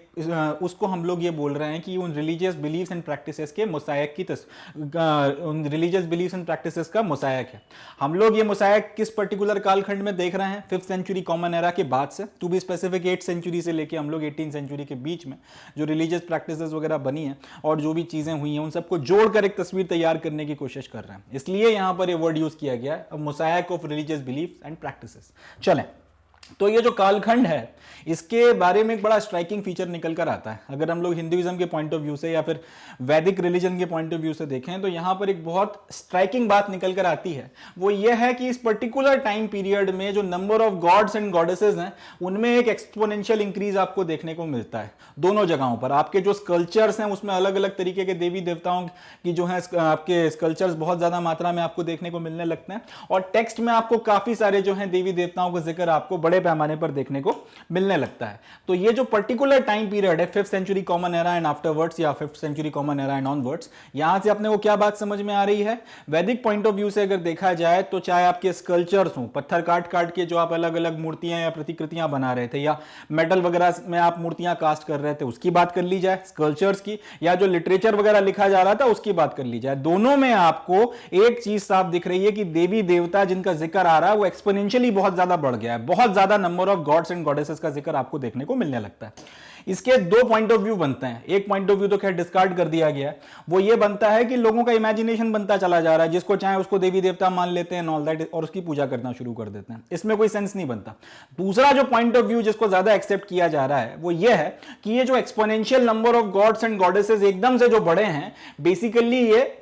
उसको हम लोग ये बोल रहे हैं कि उन रिलीजियस बिलीव्स एंड प्रैक्टिसेस के मोज़ेक की उन रिलीजियस बिलीव्स एंड प्रैक्टिसेस का मोज़ेक है। हम लोग ये मोज़ेक किस पर्टिकुलर कालखंड में देख रहे हैं, 5th सेंचुरी कॉमन एरा के बाद से, to be specific 8th century से लेके हम लोग 18th सेंचुरी के बीच में जो रिलीजियस प्रैक्टिसेस वगैरह बनी है और जो भी चीजें हुई हैं उन सबको जोड़कर एक तस्वीर तैयार करने की कोशिश कर रहे हैं, इसलिए यहां पर ये वर्ड यूज किया गया है, mosaic of religious beliefs and practices. चलें, तो ये जो कालखंड है इसके बारे में एक बड़ा स्ट्राइकिंग फीचर निकल कर आता है। अगर हम लोग हिंदुइज्म के पॉइंट ऑफ व्यू से या फिर वैदिक रिलीजन के पॉइंट ऑफ व्यू से देखें तो यहां पर एक बहुत स्ट्राइकिंग बात निकल कर आती है, वो ये है कि इस पर्टिकुलर टाइम पीरियड में जो number of gods and goddesses हैं उनमें एक एक्सपोनेंशियल इंक्रीज आपको देखने को मिलता है दोनों जगहों पर। आपके जो स्कल्पचर्स हैं उसमें अलग अलग तरीके के देवी देवताओं की जो है आपके स्कल्पचर्स बहुत ज्यादा मात्रा में आपको देखने को मिलने लगते हैं और टेक्स्ट में आपको काफी सारे जो है देवी देवताओं का जिक्र आपको बड़े पैमाने पर देखने को मिलने लगता है। तो ये जो पर्टिकुलर टाइम पीरियड है 5th century common era and afterwards या 5th century common era and onwards, यहां से अपने को क्या बात समझ में आ रही है, वैदिक पॉइंट ऑफ व्यू से अगर देखा जाए तो चाहे आपके स्कल्पचर्स हो, पत्थर काट काट के जो आप अलग अलग मूर्तियां या प्रतिकृतियां बना रहे थे या मेटल वगैरह में आप मूर्तियां कास्ट कर रहे थे उसकी बात कर ली जाए, स्कल्पचर्स की, या जो लिटरेचर वगैरह लिखा जा रहा था उसकी बात कर ली जाए, दोनों में आपको एक चीज साफ दिख रही है कि देवी देवता जिनका जिक्र आ रहा है वो एक्सपोनेंशियली बहुत ज्यादा बढ़ गया है, बहुत ज्यादा number of gods and goddesses का जिक्र आपको देखने को मिलने लगता है। इसके दो पॉइंट ऑफ व्यू बनते हैं, एक पॉइंट ऑफ व्यू तो खैर डिस्कार्ड कर दिया गया है, वो ये बनता है कि लोगों का इमेजिनेशन बनता चला जा रहा है, जिसको चाहे उसको देवी देवता मान लेते हैं ऑल दैट और उसकी पूजा करना शुरू कर देते हैं, इसमें कोई सेंस नहीं बनता। दूसरा जो पॉइंट ऑफ व्यू जिसको ज्यादा एक्सेप्ट किया जा रहा है वो ये है कि ये जो exponential number of gods and goddesses एकदम से जो बढ़े हैं, बेसिकली ये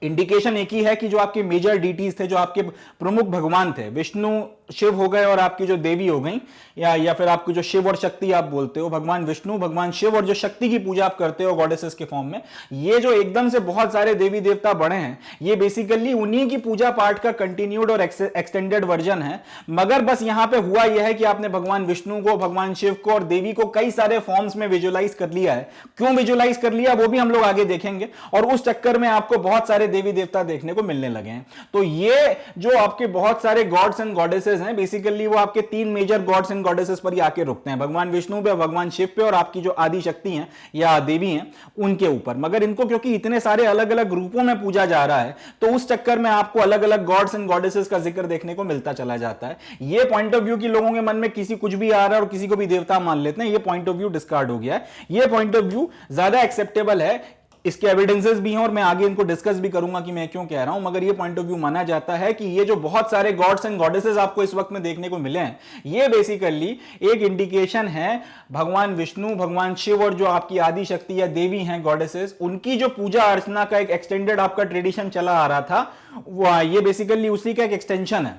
इंडिकेशन एक ही है कि जो आपके मेजर डीटीज थे, जो आपके प्रमुख भगवान थे, विष्णु शिव हो गए और आपकी जो देवी हो गई, या फिर आपकी जो शिव और शक्ति आप बोलते हो, भगवान विष्णु, भगवान शिव और जो शक्ति की पूजा आप करते हो गॉडेसेस के फॉर्म में, ये जो एकदम से बहुत सारे देवी देवता बड़े हैं ये बेसिकली उन्हीं की पूजा पाठ का कंटिन्यूड और एक्सटेंडेड वर्जन है। मगर बस यहां पे हुआ यह है कि आपने भगवान विष्णु को, भगवान शिव को और देवी को कई सारे फॉर्म्स में विजुअलाइज कर लिया है। क्यों विजुअलाइज कर लिया वो भी हम लोग आगे देखेंगे, और उस चक्कर में आपको बहुत सारे देवी देवता देखने को मिलने लगे हैं। तो ये जो आपके बहुत सारे गॉड्स एंड गॉडेसेस हैं, बेसिकली वो आपके तीन मेजर गॉड्स एंड गॉडेसेस पर ही आके रुकते हैं, भगवान विष्णु पे, भगवान शिव पे और आपकी जो आदि शक्ति हैं या देवी हैं उनके ऊपर। मगर इनको क्योंकि इतने सारे अलग अलग रूपों में पूजा जा रहा है तो उस चक्कर में आपको अलग अलग गॉड्स एंड गॉडेसेस का जिक्र देखने को मिलता चला जाता है। ये पॉइंट ऑफ व्यू की लोगों के मन में किसी कुछ भी आ रहा है और किसी को भी देवता मान लेते हैं, ये पॉइंट ऑफ व्यू डिस्कार्ड हो गया है। ये पॉइंट ऑफ व्यू ज्यादा एक्सेप्टेबल है इसके एविडेंसेस भी हैं और मैं आगे इनको डिस्कस भी करूंगा कि मैं क्यों कह रहा हूं, मगर ये पॉइंट ऑफ व्यू माना जाता है कि ये जो बहुत सारे गॉड्स एंड गॉडेसेस आपको इस वक्त में देखने को मिले हैं, ये बेसिकली एक इंडिकेशन है भगवान विष्णु, भगवान शिव और जो आपकी आदि शक्ति या देवी हैं गॉडेसेस, उनकी जो पूजा अर्चना का एक एक्सटेंडेड आपका ट्रेडिशन चला आ रहा था, वो ये बेसिकली उसी का एक एक्सटेंशन है,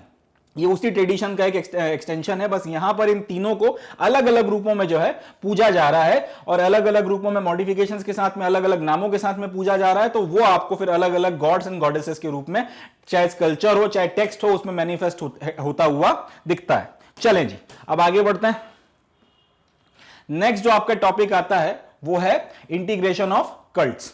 ये उसी ट्रेडिशन का एक एक्सटेंशन है। बस यहां पर इन तीनों को अलग अलग रूपों में जो है पूजा जा रहा है और अलग अलग रूपों में मॉडिफिकेशंस के साथ में, अलग अलग नामों के साथ में पूजा जा रहा है, तो वो आपको फिर अलग अलग गॉड्स एंड गॉडेसेस के रूप में, चाहे स्कल्पचर हो चाहे टेक्स्ट हो, उसमें मैनिफेस्ट होता हुआ दिखता है। चलें जी, अब आगे बढ़ते हैं। नेक्स्ट जो आपका टॉपिक आता है वो है इंटीग्रेशन ऑफ कल्ट्स।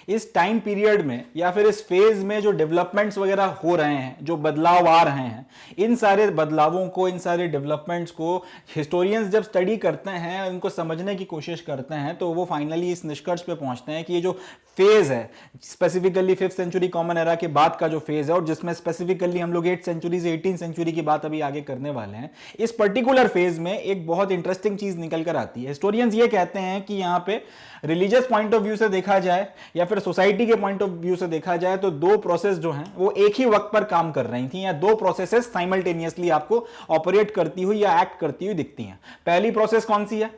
इस टाइम पीरियड में या फिर इस फेज में जो डेवलपमेंट्स वगैरह हो रहे हैं, जो बदलाव आ रहे हैं, इन सारे बदलावों को, इन सारे डेवलपमेंट्स को हिस्टोरियंस जब स्टडी करते हैं, इनको समझने की कोशिश करते हैं, तो वो फाइनली इस निष्कर्ष पे पहुंचते हैं कि ये जो फेज है, specifically 5th century common era के बाद का जो फेज है, और जिसमें स्पेसिफिकली हम लोग 8th सेंचुरी से 18th सेंचुरी की बात अभी आगे करने वाले हैं, इस पर्टिकुलर फेज में एक बहुत इंटरेस्टिंग चीज निकल कर आती है। हिस्टोरियंस ये कहते हैं कि यहां पे रिलीजियस पॉइंट ऑफ व्यू से देखा जाए या फिर सोसाइटी के पॉइंट ऑफ व्यू से देखा जाए, तो दो प्रोसेस जो हैं वो एक ही वक्त पर काम कर रही थी, या दो प्रोसेसेस साइमल्टेनियसली आपको ऑपरेट करती हुई या एक्ट करती हुई दिखती हैं। पहली प्रोसेस कौन सी है?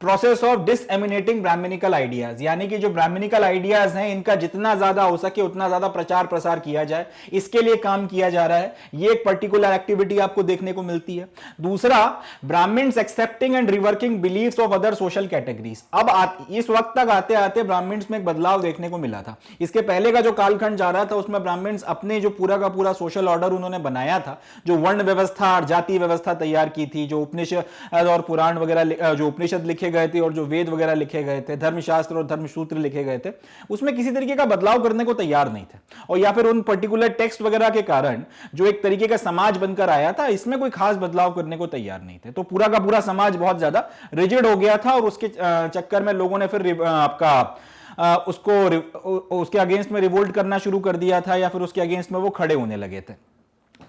प्रोसेस ऑफ डिसएमिनेटिंग ब्राह्मणिकल आइडियाज, यानी कि जो ब्राह्मणिकल आइडियाज हैं इनका जितना ज्यादा हो सके उतना ज्यादा प्रचार प्रसार किया जाए, इसके लिए काम किया जा रहा है। ये एक पर्टिकुलर एक्टिविटी आपको देखने को मिलती है। दूसरा, Brahmans accepting and reworking beliefs of other social categories. अब इस वक्त तक आते आते ब्राह्मण्स में एक बदलाव देखने को मिला था। इसके पहले का जो कालखंड जा रहा था उसमें ब्राह्मण्स अपने जो पूरा का पूरा सोशल ऑर्डर उन्होंने बनाया था, जो वर्ण व्यवस्था और जाति व्यवस्था तैयार की थी, जो उपनिषद और पुराण वगैरह, जो उपनिषद लिखे गए थे और जो वेद वगैरह लिखे गए थे, धर्मशास्त्र और धर्मसूत्र लिखे गए थे, उसमें किसी तरीके का बदलाव करने को तैयार नहीं थे, और या फिर उन पर्टिकुलर टेक्स्ट वगैरह के कारण जो एक तरीके का समाज बनकर आया था, इसमें कोई खास बदलाव करने को तैयार नहीं थे। तो पूरा का पूरा समाज बहुत ज्यादा रिजिड हो गया था और उसके चक्कर में लोगों ने फिर उसके अगेंस्ट में रिवोल्ट करना शुरू कर दिया था, या फिर उसके अगेंस्ट में वो खड़े होने लगे थे,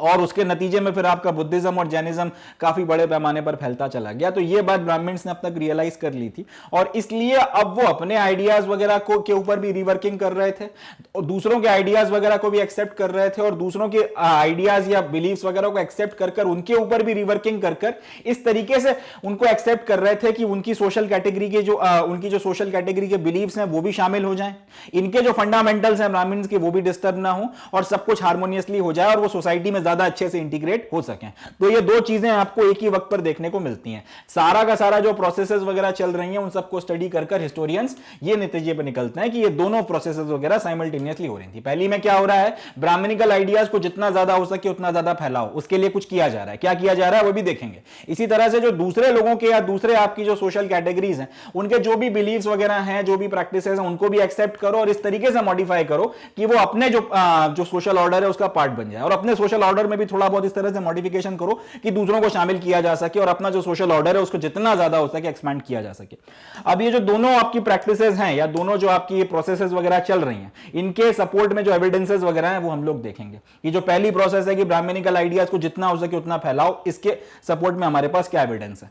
और उसके नतीजे में फिर आपका बुद्धिज्म और जैनिज्म काफी बड़े पैमाने पर फैलता चला गया। तो ये बात ब्राह्मण्स ने अब तक रियलाइज कर ली थी, और इसलिए अब वो अपने आइडियाज वगैरह को के ऊपर भी रिवर्किंग कर रहे थे, और दूसरों के आइडियाज वगैरह को भी एक्सेप्ट कर रहे थे, और दूसरों के आइडियाज या बिलीव्स वगैरह को एक्सेप्ट कर कर उनके ऊपर भी रिवर्किंग कर कर इस तरीके से उनको एक्सेप्ट कर रहे थे कि उनकी सोशल कैटेगरी के उनकी जो सोशल कैटेगरी के बिलीव्स हैं वो भी शामिल हो जाएं, इनके जो फंडामेंटल्स हैं ब्राह्मण्स के वो भी डिस्टर्ब ना हो, और सब कुछ हार्मोनियसली हो जाए और वो सोसाइटी में ज्यादा अच्छे से इंटीग्रेट हो सकें। तो ये दो चीजें आपको एक ही वक्त पर देखने को मिलती हैं। सारा का सारा जो प्रोसेसेस वगैरह चल रही हैं उन सबको स्टडी कर कर हिस्टोरियंस ये नतीजे पर निकलते हैं कि ये दोनों प्रोसेसेस वगैरह साइमल्टेनियसली हो रही थी। पहली में क्या हो रहा है, ब्राह्मणिकल आइडियाज को जितना ज्यादा हो सके उतना ज्यादा फैलाओ, उसके लिए कुछ किया जा रहा है। क्या किया जा रहा है वो भी देखेंगे। इसी तरह से जो दूसरे लोगों के या दूसरे आपकी जो सोशल कैटेगरीज हैं उनके जो भी बिलीव्स वगैरह हैं, जो भी प्रैक्टिसेस हैं, उनको भी एक्सेप्ट करो और इस तरीके से मॉडिफाई करो कि वो अपने जो सोशल ऑर्डर है उसका पार्ट बन जाए, और अपने सोशल ऑर्डर में भी थोड़ा बहुत इस तरह से मॉडिफिकेशन करो कि दूसरों को शामिल किया जा सके और अपना जो सोशल ऑर्डर है उसको जितना ज्यादा हो सके एक्सपैंड किया जा सके। अब ये जो दोनों आपकी प्रैक्टिसेस हैं या दोनों जो आपकी प्रोसेसेस वगैरह चल रही हैं, इनके सपोर्ट में जो एविडेंसेस वगैरह हैं वो हम लोग देखेंगे कि जो पहली प्रोसेस है कि ब्राह्मणिकल आइडियाज को जितना हो सके उतना फैलाओ, इसके सपोर्ट में हमारे पास क्या एविडेंस है।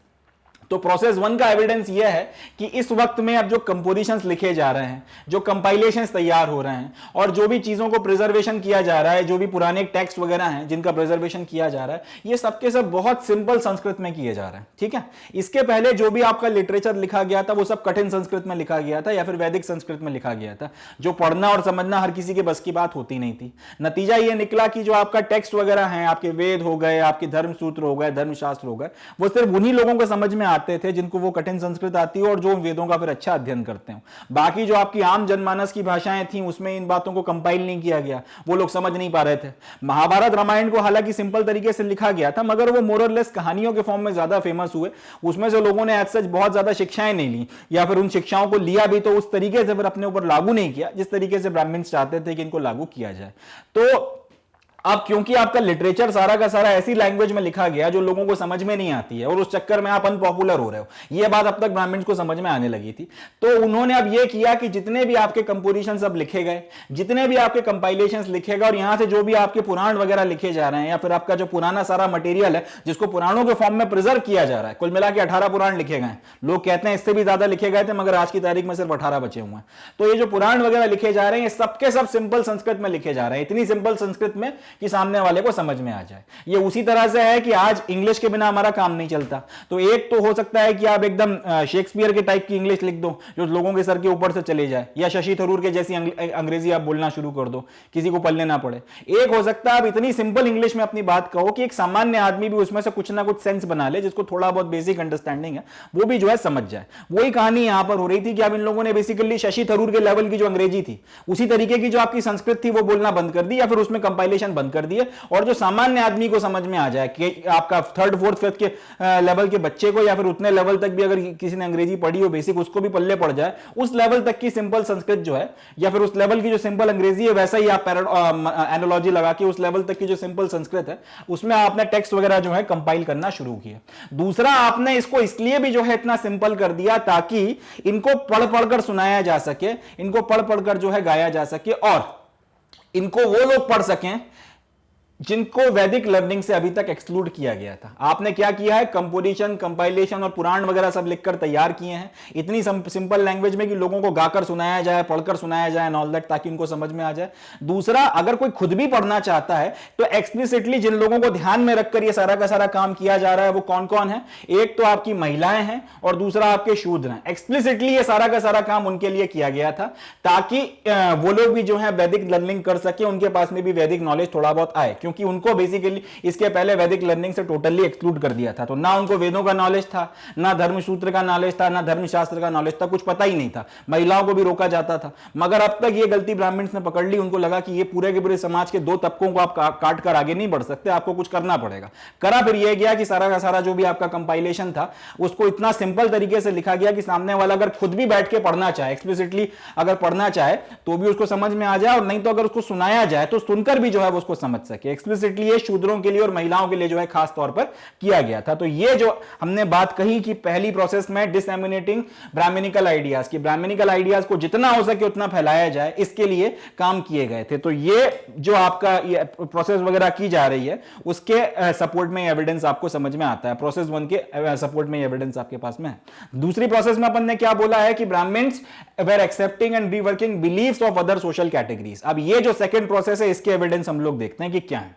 तो प्रोसेस 1 का एविडेंस यह है कि इस वक्त में अब जो कंपोजिशंस लिखे जा रहे हैं, जो कंपाइलेशंस तैयार हो रहे हैं, और जो भी चीजों को प्रिजर्वेशन किया जा रहा है, जो भी पुराने टेक्स्ट वगैरह हैं जिनका प्रिजर्वेशन किया जा रहा है, ये सबके सब बहुत सिंपल संस्कृत में किए जा रहे हैं। ठीक है, इसके पहले जो भी आपका लिटरेचर लिखा गया था वो सब कठिन संस्कृत में लिखा गया था या फिर वैदिक संस्कृत में लिखा गया था, जो पढ़ना और समझना हर किसी के बस की बात होती नहीं थी। नतीजा ये निकला कि जो आपका टेक्स्ट वगैरह है, आपके वेद हो गए, आपके धर्मसूत्र हो गए, धर्मशास्त्र हो गए, वो सिर्फ उन्हीं लोगों को समझ में आते थे जिनको वो कठिन संस्कृत आती है और जो वेदों का फिर अच्छा अध्ययन करते हो। बाकी जो आपकी आम जनमानस की भाषाएं थी उसमें इन बातों को कंपाइल नहीं किया गया, वो लोग समझ नहीं पा रहे थे। महाभारत रामायण को हालांकि सिंपल तरीके से लिखा गया था, मगर वो मोरलेस कहानियों के फॉर्म में ज्यादा फेमस हुए। उसमें से लोगों ने एज सच बहुत ज्यादा शिक्षाएं नहीं ली, या फिर उन शिक्षाओं को लिया भी तो उस तरीके से फिर अपने ऊपर लागू नहीं किया जिस तरीके से ब्राह्मण्स चाहते थे कि इनको लागू किया जाए। तो अब क्योंकि आपका लिटरेचर सारा का सारा ऐसी लैंग्वेज में लिखा गया जो लोगों को समझ में नहीं आती है और उस चक्कर में आप अनपॉपुलर हो रहे हो, ये बात अब तक ब्राह्मण्स को समझ में आने लगी थी। तो उन्होंने अब ये किया कि जितने भी आपके कंपोजिशन सब लिखे गए, जितने भी आपके कंपाइलेशंस लिखे गए और यहां से जो भी आपके पुराण वगैरह लिखे जा रहे हैं या फिर आपका जो पुराना सारा मटेरियल है जिसको पुराणों के फॉर्म में प्रिजर्व किया जा रहा है, कुल मिला के 18 पुराण लिखे गए। लोग कहते हैं इससे भी ज्यादा लिखे गए थे मगर आज की तारीख में सिर्फ 18 बचे हुए हैं। तो ये जो पुराण वगैरह लिखे जा रहे हैं ये सबके सब सिंपल संस्कृत में लिखे जा रहे हैं, इतनी सिंपल संस्कृत में कि सामने वाले को समझ में आ जाए। ये उसी तरह से है कि आज इंग्लिश के बिना हमारा काम नहीं चलता। तो एक तो हो सकता है कि आप एकदम शेक्सपियर के टाइप की इंग्लिश लिख दो जो लोगों के सर के ऊपर से चले जाए, या शशि थरूर के जैसी अंग्रेजी आप बोलना शुरू कर दो, किसी को पढ़ने ना पड़े। एक हो सकता है आप इतनी सिंपल इंग्लिश में अपनी बात कहो कि एक सामान्य आदमी भी उसमें से कुछ ना कुछ सेंस बना ले, जिसको थोड़ा बहुत बेसिक अंडरस्टैंडिंग है वो भी जो है समझ जाए। वही कहानी यहां पर हो रही थी कि अब इन लोगों ने बेसिकली शशि थरूर के लेवल की जो अंग्रेजी थी उसी तरीके की जो आपकी संस्कृत थी वो बोलना बंद कर दी या फिर उसमें कंपाइलेशन बंद कर दिए, और जो सामान्य आदमी को समझ में आ जाए कि आपका थर्ड फोर्थ फिफ्थ के लेवल के बच्चे को या फिर उतने लेवल तक भी अगर किसी ने अंग्रेजी पढ़ी हो बेसिक उसको भी पल्ले पड़ जाए, उस लेवल तक की सिंपल संस्कृत जो है या फिर उस लेवल की जो सिंपल अंग्रेजी है वैसा ही आप एनालॉजी लगा के उस लेवल तक की जो सिंपल संस्कृत है उसमें आपने टेक्स्ट वगैरह जो है कंपाइल करना शुरू किया। दूसरा, आपने इसको इसलिए भी जो है इतना सिंपल कर दिया ताकि इनको पढ़ पढ़कर सुनाया जा सके, इनको पढ़ पढ़कर जो है गाया जा सके और इनको वो लोग पढ़ सकें जिनको वैदिक लर्निंग से अभी तक एक्सक्लूड किया गया था। आपने क्या किया है, कंपोजिशन, कंपाइलेशन और पुराण वगैरह सब लिखकर तैयार किए हैं इतनी सिंपल लैंग्वेज में कि लोगों को गाकर सुनाया जाए, पढ़कर सुनाया जाए एंड ऑल दैट, ताकि उनको समझ में आ जाए। दूसरा, अगर कोई खुद भी पढ़ना चाहता है तो एक्सप्लिसिटली जिन लोगों को ध्यान में रखकर यह सारा का सारा काम किया जा रहा है वो कौन कौन है, एक तो आपकी महिलाएं हैं और दूसरा आपके शूद्र हैं। एक्सप्लिसिटली ये सारा का सारा काम उनके लिए किया गया था ताकि वो लोग भी जो है वैदिक लर्निंग कर सके, उनके पास में भी वैदिक नॉलेज थोड़ा बहुत आए, क्योंकि उनको बेसिकली इसके पहले वैदिक लर्निंग से टोटली एक्सक्लूड कर दिया था। तो ना उनको वेदों का नॉलेज था, ना धर्मसूत्र का नॉलेज था, ना धर्मशास्त्र का नॉलेज था, कुछ पता ही नहीं था। महिलाओं को भी रोका जाता था। मगर अब तक ये गलती ब्राह्मण्स ने पकड़ ली, उनको लगा कि ये पूरे के पूरे समाज के दो तबकों को आप काट कर आगे नहीं बढ़ सकते, आपको कुछ करना पड़ेगा। करा फिर यह गया कि सारा का सारा जो भी आपका कंपाइलेशन था उसको इतना सिंपल तरीके से लिखा गया कि सामने वाला अगर खुद भी बैठ के पढ़ना चाहे, एक्सप्लिसिटली अगर पढ़ना चाहे तो भी उसको समझ में आ जाए, और नहीं तो अगर उसको सुनाया जाए तो सुनकर भी जो है वो उसको समझ सके। एक्सप्लिसिटली ये शूद्रों के लिए और महिलाओं के लिए जो है खास तौर पर किया गया था। तो ये जो हमने बात कही कि पहली प्रोसेस में डिसएमिनेटिंग ब्राह्मणिकल आइडियाज की, ब्राह्मणिकल आइडियाज को जितना हो सके उतना फैलाया जाए, इसके लिए काम किए गए थे। तो ये जो आपका ये प्रोसेस वगैरह की जा रही है उसके सपोर्ट में एविडेंस आपको समझ में आता है। प्रोसेस 1 के सपोर्ट में एविडेंस आपके पास में है। दूसरी प्रोसेस में अपन ने क्या बोला है कि Brahmans were accepting and reworking beliefs of other social categories. अब ये जो सेकंड प्रोसेस है इसके एविडेंस हम लोग देखते हैं कि क्या है।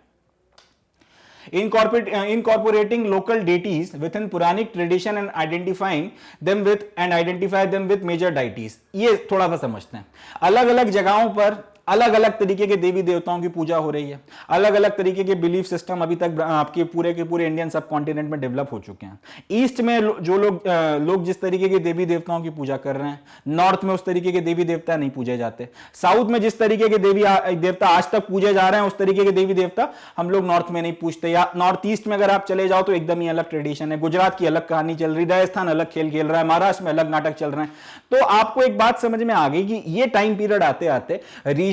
Incorporating local deities within Puranic tradition and identify them with major deities। ये थोड़ा सा समझते हैं। अलग अलग जगहों पर अलग अलग तरीके के देवी देवताओं की पूजा हो रही है, अलग अलग तरीके के बिलीफ सिस्टम अभी तक आपके पूरे के पूरे इंडियन सब कॉन्टिनेंट में डेवलप हो चुके हैं। ईस्ट में जो लोग जिस तरीके के देवी देवताओं की पूजा कर रहे हैं, नॉर्थ में उस तरीके के देवी देवता नहीं पूजे जाते। साउथ में जिस तरीके के देवी देवता आज तक पूजे जा रहे हैं उस तरीके के देवी देवता हम लोग नॉर्थ में नहीं पूछते। या नॉर्थ ईस्ट में अगर आप चले जाओ तो एकदम ही अलग ट्रेडिशन है। गुजरात की अलग कहानी चल रही, राजस्थान अलग खेल खेल रहा है, महाराष्ट्र में अलग नाटक चल रहे हैं। तो आपको एक बात समझ में आ गई कि ये टाइम पीरियड आते आते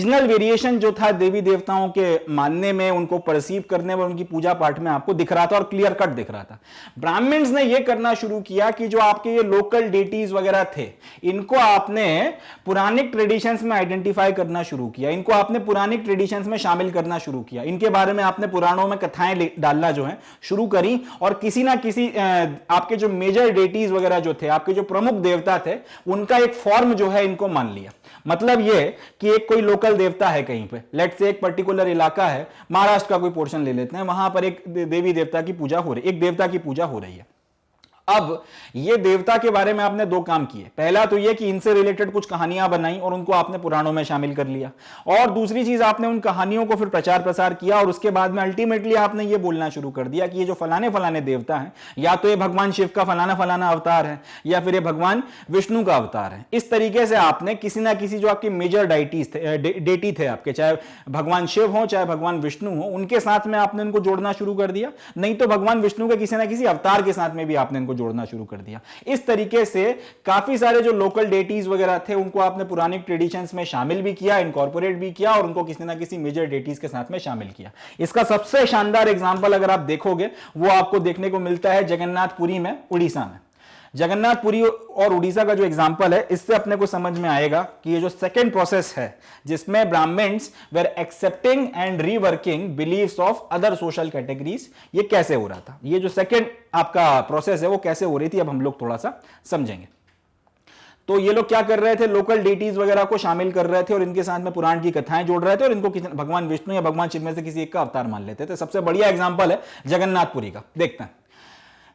रीजनल वेरिएशन जो था देवी देवताओं के मानने में, उनको परसीव करने में, उनकी पूजा पाठ में आपको दिख रहा था और क्लियर कट दिख रहा था। ब्राह्मण्स ने यह करना शुरू किया कि जो आपके ये लोकल डेटीज वगैरह थे इनको आपने पुरानिक ट्रेडिशंस में आइडेंटिफाई करना शुरू किया, इनको आपने पुरानिक ट्रेडिशंस में शामिल करना शुरू किया, इनके बारे में आपने पुराणों में कथाएं डालना जो है शुरू करी, और किसी ना किसी आपके जो मेजर डेटीज वगैरह जो थे, आपके जो प्रमुख देवता थे, उनका एक फॉर्म जो है इनको मान लिया। मतलब ये कि एक कोई लोकल देवता है कहीं पे, लेट्स से एक पर्टिकुलर इलाका है, महाराष्ट्र का कोई पोर्शन ले लेते हैं, वहां पर एक देवी देवता की पूजा हो रही, एक देवता की पूजा हो रही है। अब ये देवता के बारे में आपने दो काम किए। पहला तो ये कि इनसे रिलेटेड कुछ कहानियां बनाई और उनको आपने पुराणों में शामिल कर लिया, और दूसरी चीज आपने उन कहानियों को फिर प्रचार प्रसार किया, और उसके बाद में अल्टीमेटली आपने ये बोलना शुरू कर दिया कि ये जो फलाने फलाने देवता हैं, या तो ये भगवान शिव का फलाना फलाना अवतार है या फिर ये भगवान विष्णु का अवतार है। इस तरीके से आपने किसी ना किसी जो आपके मेजर डाइटीज थे, डेटी थे आपके, चाहे भगवान शिव हो चाहे भगवान विष्णु हो, उनके साथ में आपने उनको जोड़ना शुरू कर दिया। नहीं तो भगवान विष्णु के किसी ना किसी अवतार के साथ में भी आपने इनको को जोड़ना शुरू कर दिया। इस तरीके से काफी सारे जो लोकल डेटीज वगैरह थे उनको आपने पुरानी ट्रेडिशंस में शामिल भी किया, इनकॉर्पोरेट भी किया और उनको किसी ना किसी मेजर डेटीज के साथ में शामिल किया। इसका सबसे शानदार एग्जांपल अगर आप देखोगे वो आपको देखने को मिलता है जगन्नाथपुरी में, उड़ीसा में। जगन्नाथपुरी और उड़ीसा का जो एग्जाम्पल है, इससे अपने को समझ में आएगा कि ये जो सेकेंड प्रोसेस है जिसमें Brahmans were accepting and reworking beliefs of other social categories, ये कैसे हो रहा था। ये जो सेकेंड आपका प्रोसेस है वो कैसे हो रही थी, अब हम लोग थोड़ा सा समझेंगे। तो ये लोग क्या कर रहे थे, लोकल डेटीज वगैरह को शामिल कर रहे थे और इनके साथ में पुराण की कथाएं जोड़ रहे थे और इनको भगवान विष्णु या भगवान शिव में से किसी एक का अवतार मान लेते थे। सबसे बढ़िया एग्जांपल है जगन्नाथपुरी का। देखते हैं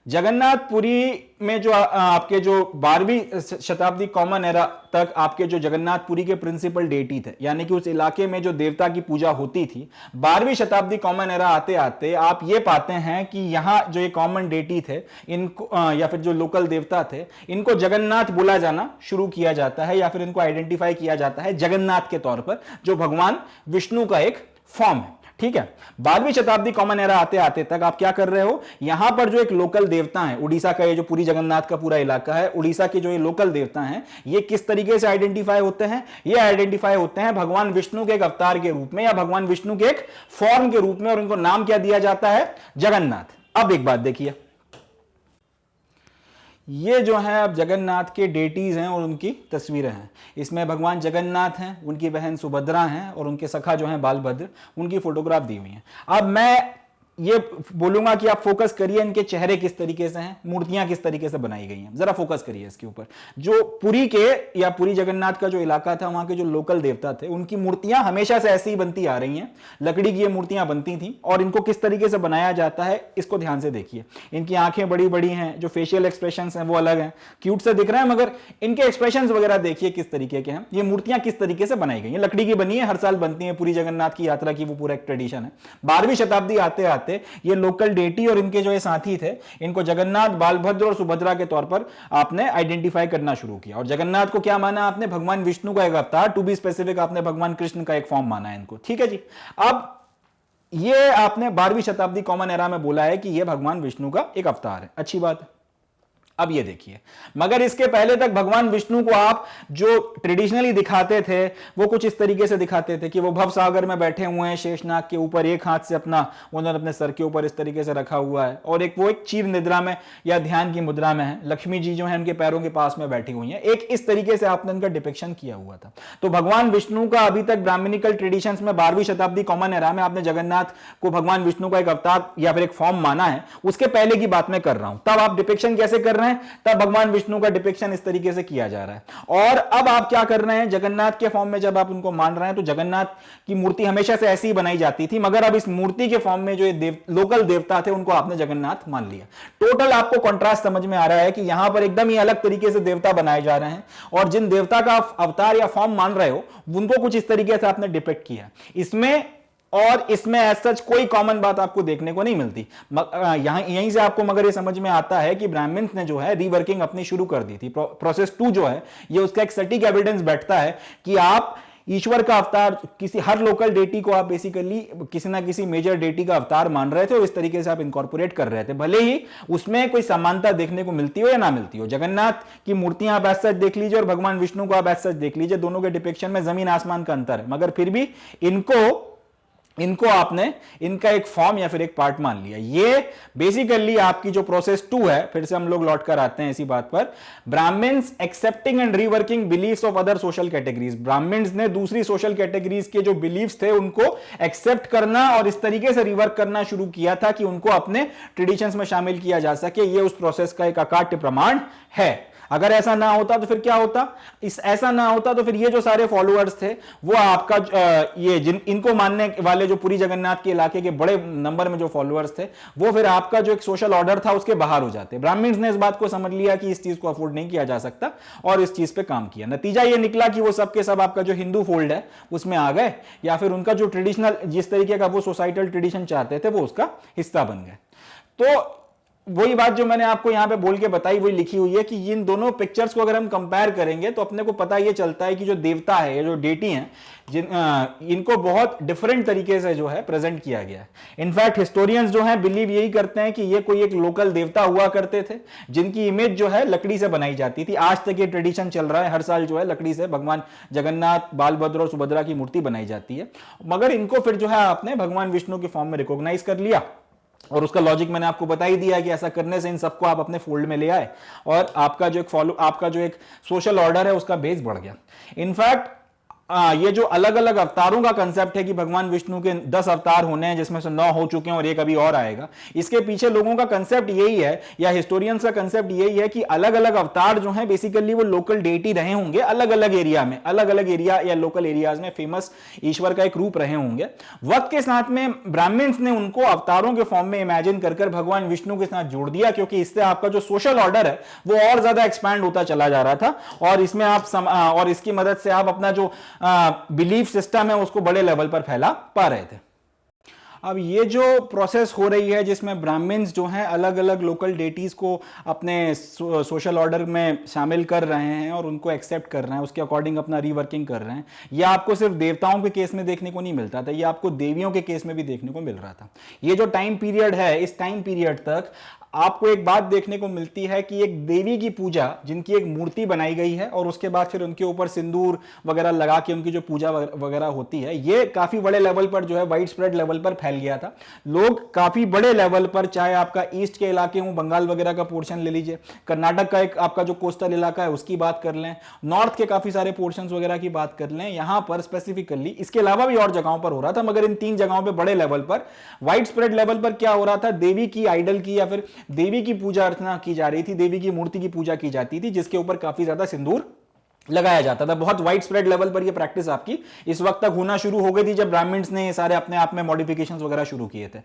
जगन्नाथपुरी में जो आपके जो 12वीं शताब्दी कॉमन एरा तक आपके जो जगन्नाथपुरी के प्रिंसिपल डेटी थे, यानी कि उस इलाके में जो देवता की पूजा होती थी, 12वीं शताब्दी कॉमन एरा आते आते आप ये पाते हैं कि यहां जो ये कॉमन डेटी थे इनको या फिर जो लोकल देवता थे इनको जगन्नाथ बोला जाना शुरू किया जाता है या फिर इनको आइडेंटिफाई किया जाता है जगन्नाथ के तौर पर, जो भगवान विष्णु का एक फॉर्म है। ठीक है, 12वीं शताब्दी कॉमन एरा आते आते तक आप क्या कर रहे हो, यहां पर जो एक लोकल देवता है, उड़ीसा का ये जो पूरी जगन्नाथ का पूरा इलाका है, उड़ीसा के जो ये लोकल देवता हैं, ये किस तरीके से आइडेंटिफाई होते हैं, ये आइडेंटिफाई होते हैं भगवान विष्णु के एक अवतार के रूप में या भगवान विष्णु के एक फॉर्म के रूप में, और इनको नाम क्या दिया जाता है, जगन्नाथ। अब एक बात देखिए, ये जो है अब जगन्नाथ के डेटीज हैं और उनकी तस्वीरें हैं। इसमें भगवान जगन्नाथ हैं, उनकी बहन सुभद्रा हैं और उनके सखा जो हैं बालभद्र, उनकी फोटोग्राफ दी हुई हैं। अब मैं ये बोलूंगा कि आप फोकस करिए इनके चेहरे किस तरीके से हैं, मूर्तियां किस तरीके से बनाई गई हैं, जरा फोकस करिए इसके ऊपर। जो पुरी के या पुरी जगन्नाथ का जो इलाका था, वहां के जो लोकल देवता थे उनकी मूर्तियां हमेशा से ऐसी ही बनती आ रही हैं, लकड़ी की ये मूर्तियां बनती थी। और इनको किस तरीके से बनाया जाता है इसको ध्यान से देखिए। इनकी आंखें बड़ी बड़ी हैं, जो फेशियल एक्सप्रेशन हैं वो अलग हैं, क्यूट से दिख रहे हैं, मगर इनके एक्सप्रेशन वगैरह देखिए किस तरीके के हैं। ये मूर्तियां किस तरीके से बनाई गई हैं, लकड़ी की बनी है, हर साल बनती है, पूरी जगन्नाथ की यात्रा की वो पूरा एक ट्रेडिशन है। 12वीं शताब्दी आते आते ये लोकल डेटी और इनके जो ये साथी थे, इनको जगन्नाथ, बालभद्र और सुभद्रा के तौर पर आपने आइडेंटिफाई करना शुरू किया। और जगन्नाथ को क्या माना आपने, भगवान विष्णु का एक अवतार, टू बी स्पेसिफिक आपने भगवान कृष्ण का एक फॉर्म माना है इनको। ठीक है जी, अब ये आपने 12वीं शताब्दी कॉमन एरा में बोला है कि ये भगवान विष्णु का एक अवतार है, अच्छी बात है। अब ये देखिए, मगर इसके पहले तक भगवान विष्णु को आप जो ट्रेडिशनली दिखाते थे वो कुछ इस तरीके से दिखाते थे कि वो भव सागर में बैठे हुए हैं, शेषनाग के ऊपर, एक हाथ से अपना उन्होंने अपने सर के ऊपर इस तरीके से रखा हुआ है, और एक वो एक चीर निद्रा में या ध्यान की मुद्रा में है, लक्ष्मी जी जो है उनके पैरों के पास में बैठी हुई है, एक इस तरीके से आपने उनका डिपिक्शन किया हुआ था। तो भगवान विष्णु का अभी तक ब्राह्मणिकल ट्रेडिशंस में 12वीं शताब्दी कॉमन एरा में आपने जगन्नाथ को भगवान विष्णु का एक अवतार या फिर एक फॉर्म माना है, उसके पहले की बात मैं कर रहा हूं। तब आप डिपिक्शन कैसे कर रहे हैं, तब भगवान विष्णु का डिपिक्शन इस तरीके से किया जा रहा है। और अब आप क्या कर रहे हैं, जगन्नाथ के फॉर्म में जब आप उनको मान रहे हैं, तो जगन्नाथ की मूर्ति हमेशा से ऐसी ही बनाई जाती थी, मगर अब इस मूर्ति के फॉर्म में जो ये लोकल देवता थे उनको आपने जगन्नाथ मान लिया। टोटल आपको कॉन्ट्रास्ट समझ में आ रहा है कि यहां पर एकदम ही अलग तरीके से देवता बनाए जा रहे हैं, और जिन देवता का अवतार या फॉर्म मान रहे हो उनको कुछ इस तरीके से आपने डिपिक्ट किया। इसमें और इसमें एज सच कोई कॉमन बात आपको देखने को नहीं मिलती। यहीं से आपको मगर ये समझ में आता है कि ब्राह्मण्स ने जो है रीवर्किंग अपनी शुरू कर दी थी। प्रोसेस 2 जो है ये उसका एक सटीक एविडेंस बैठता है कि आप ईश्वर का अवतार, किसी हर लोकल डेटी को आप बेसिकली किसी ना किसी मेजर डेटी का अवतार मान रहे थे और इस तरीके से आप इनकॉर्पोरेट कर रहे थे, भले ही उसमें कोई समानता देखने को मिलती हो या ना मिलती हो। जगन्नाथ की मूर्तियां आप एज सच देख लीजिए और भगवान विष्णु को आप एज सच देख लीजिए, दोनों के डिपिक्शन में जमीन आसमान का अंतर है, मगर फिर भी इनको आपने इनका एक फॉर्म या फिर एक पार्ट मान लिया। ये बेसिकली आपकी जो प्रोसेस 2 है, फिर से हम लोग लौट कर आते हैं इसी बात पर, Brahmans accepting and reworking beliefs of other social categories. Brahmans ने दूसरी सोशल कैटेगरीज के जो बिलीफ्स थे उनको एक्सेप्ट करना और इस तरीके से रिवर्क करना शुरू किया था कि उनको अपने ट्रेडिशंस में शामिल किया जा सके। ये उस प्रोसेस का एक अकाट्य प्रमाण है। अगर ऐसा ना होता तो फिर क्या होता, ऐसा ना होता तो फिर ये जो सारे फॉलोअर्स थे वो आपका ये इनको मानने वाले जो पूरी जगन्नाथ के इलाके के बड़े नंबर में जो फॉलोअर्स थे वो फिर आपका जो एक सोशल ऑर्डर था उसके बाहर हो जाते। ब्राह्मण्स ने इस बात को समझ लिया कि इस चीज को अफोर्ड नहीं किया जा सकता और इस चीज पे काम किया। नतीजा ये निकला कि वो सब के सब आपका जो हिंदू फोल्ड है उसमें आ गए, या फिर उनका जो ट्रेडिशनल जिस तरीके का वो सोसाइटल ट्रेडिशन चाहते थे वो उसका हिस्सा बन गए। तो वही बात जो मैंने आपको यहां पे बोल के बताई वही लिखी हुई है कि इन दोनों पिक्चर्स को अगर हम कंपेयर करेंगे तो अपने को पता ये चलता है कि जो देवता है, ये जो डेटी हैं, इनको बहुत डिफरेंट तरीके से जो है प्रेजेंट किया गया है। इनफैक्ट हिस्टोरियंस जो हैं बिलीव यही करते हैं कि ये कोई एक लोकल देवता हुआ करते थे जिनकी इमेज जो है लकड़ी से बनाई जाती थी। आज तक ये ट्रेडिशन चल रहा है, हर साल जो है लकड़ी से भगवान जगन्नाथ, बालभद्र और सुभद्रा की मूर्ति बनाई जाती है। मगर इनको फिर जो है आपने भगवान विष्णु के फॉर्म में रिकॉग्नाइज कर लिया और उसका लॉजिक मैंने आपको बता ही दिया कि ऐसा करने से इन सबको आप अपने फोल्ड में ले आए और आपका जो एक सोशल ऑर्डर है उसका बेस बढ़ गया। इनफैक्ट ये जो अलग अलग अवतारों का कंसेप्ट है कि भगवान विष्णु के 10 अवतार होने हैं जिसमें से 9 हो चुके हैं और एक अभी और आएगा, इसके पीछे लोगों का कंसेप्ट यही है या हिस्टोरियंस का कंसेप्ट यही है कि अलग अलग अवतार जो हैं बेसिकली वो लोकल डेटी रहे होंगे, अलग अलग एरिया में, अलग अलग एरिया या लोकल एरियाज में फेमस ईश्वर का एक रूप रहे होंगे। वक्त के साथ में ब्राह्मण्स ने उनको अवतारों के फॉर्म में इमेजिन कर भगवान विष्णु के साथ जोड़ दिया, क्योंकि इससे आपका जो सोशल ऑर्डर है वो और ज्यादा एक्सपैंड होता चला जा रहा था और इसमें और इसकी मदद से आप अपना जो बिलीफ सिस्टम है उसको बड़े लेवल पर फैला पा रहे थे। अब ये जो प्रोसेस हो रही है जिसमें ब्राह्मण्स जो हैं अलग अलग लोकल डेटीज को अपने सोशल ऑर्डर में शामिल कर रहे हैं और उनको एक्सेप्ट कर रहे हैं, उसके अकॉर्डिंग अपना रीवर्किंग कर रहे हैं, ये आपको सिर्फ देवताओं के केस में देखने को नहीं मिलता था, ये आपको देवियों के केस में भी देखने को मिल रहा था। ये जो टाइम पीरियड है, इस टाइम पीरियड तक आपको एक बात देखने को मिलती है कि एक देवी की पूजा जिनकी एक मूर्ति बनाई गई है और उसके बाद फिर उनके ऊपर सिंदूर वगैरह लगा के उनकी जो पूजा वगैरह होती है, ये काफी बड़े लेवल पर जो है वाइड स्प्रेड लेवल पर फैल गया था। लोग काफी बड़े लेवल पर, चाहे आपका ईस्ट के इलाके हो, बंगाल वगैरह का पोर्शन ले लीजिए, कर्नाटक का एक आपका जो कोस्टल इलाका है उसकी बात कर लें, नॉर्थ के काफी सारे पोर्शन वगैरह की बात कर लें, यहां पर स्पेसिफिकली, इसके अलावा भी और जगहों पर हो रहा था, मगर इन 3 जगहों पर बड़े लेवल पर वाइड स्प्रेड लेवल पर क्या हो रहा था, देवी की आइडल की या फिर देवी की पूजा अर्चना की जा रही थी, देवी की मूर्ति की पूजा की जाती थी जिसके ऊपर काफी ज्यादा सिंदूर लगाया जाता था। बहुत वाइड स्प्रेड लेवल पर ये प्रैक्टिस आपकी इस वक्त तक होना शुरू हो गई थी जब ब्राह्मण्स ने ये सारे अपने आप में मॉडिफिकेशंस वगैरह शुरू किए थे।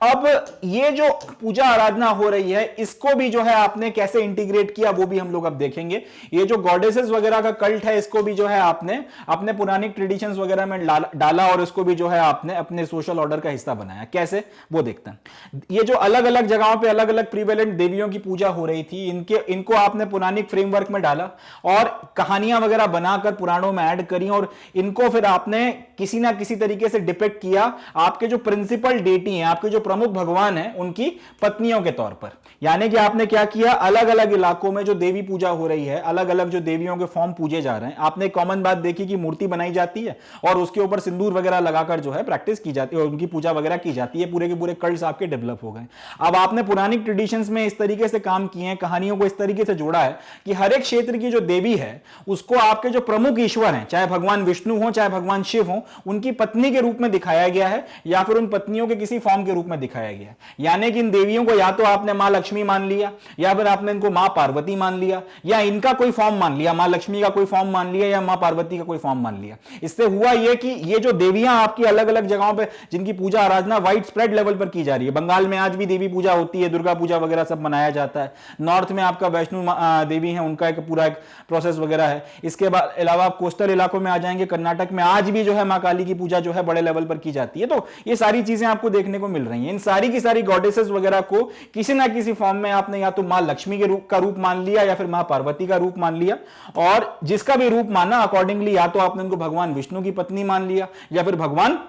अब ये जो पूजा आराधना हो रही है इसको भी जो है आपने कैसे इंटीग्रेट किया वो भी हम लोग अब देखेंगे। ये जो गॉडेसेस वगैरह का कल्ट है इसको भी जो है आपने अपने पुरानी ट्रेडिशंस वगैरह में डाला और इसको भी जो है आपने अपने सोशल ऑर्डर का हिस्सा बनाया। कैसे, वो देखते हैं। ये जो अलग अलग जगहों पे अलग अलग प्रीवेलेंट देवियों की पूजा हो रही थी, इनको आपने पुरानी फ्रेमवर्क में डाला और कहानी वगैरह बनाकर पुराणों में ऐड करी और इनको फिर आपने किसी ना किसी तरीके से डिपिक्ट किया आपके जो प्रिंसिपल डेटी हैं, आपके जो प्रमुख भगवान हैं, उनकी पत्नियों के तौर पर। यानी कि आपने क्या किया, अलग अलग इलाकों में जो देवी पूजा हो रही है, अलग अलग जो देवियों के फॉर्म पूजे जा रहे हैं, आपने एक कॉमन बात देखी कि मूर्ति बनाई जाती है और उसके ऊपर सिंदूर वगैरह लगाकर जो है प्रैक्टिस की जाती है और उनकी पूजा वगैरह की जाती है। पूरे के पूरे कल्ट्स आपके डेवलप हो गए। अब आपने पुरानी ट्रेडिशंस में इस तरीके से काम किए हैं, कहानियों को इस तरीके से जोड़ा है कि हर एक क्षेत्र की जो देवी है उसको आपके जो प्रमुख ईश्वर हैं, चाहे भगवान विष्णु हो चाहे भगवान शिव हो, उनकी पत्नी के रूप में दिखाया गया है या फिर उन पत्नियों के किसी फॉर्म के रूप में दिखाया गया है। यानी कि इन देवियों को या तो आपने मां लक्ष्मी मान लिया या फिर आपने इनको मां पार्वती मान लिया या इनका कोई फॉर्म मान लिया, मां लक्ष्मी का कोई फॉर्म मान लिया या मां पार्वती का कोई फॉर्म मान लिया। इससे हुआ यह कि ये जो देवियां आपकी अलग अलग जगहों पर जिनकी पूजा आराधना वाइड स्प्रेड लेवल पर की जा रही है, बंगाल में आज भी देवी पूजा होती है, दुर्गा पूजा वगैरह सब मनाया जाता है। नॉर्थ में आपका वैष्णो देवी है, उनका एक पूरा एक प्रोसेस वगैरह है। इसके बाद अलावा आप कोस्टल इलाकों में आ जाएंगे, कर्नाटक में आज भी जो है मां काली की पूजा जो है बड़े लेवल पर की जाती है। तो ये सारी चीजें आपको देखने को मिल रही हैं। इन सारी की सारी गॉडेसेस वगैरह को किसी ना किसी फॉर्म में आपने या तो मां लक्ष्मी के रूप का रूप मान लिया या फिर मां पार्वती का रूप मान लिया, और जिसका भी रूप माना अकॉर्डिंगली या तो आपने उनको भगवान विष्णु की पत्नी मान लिया या फिर भगवान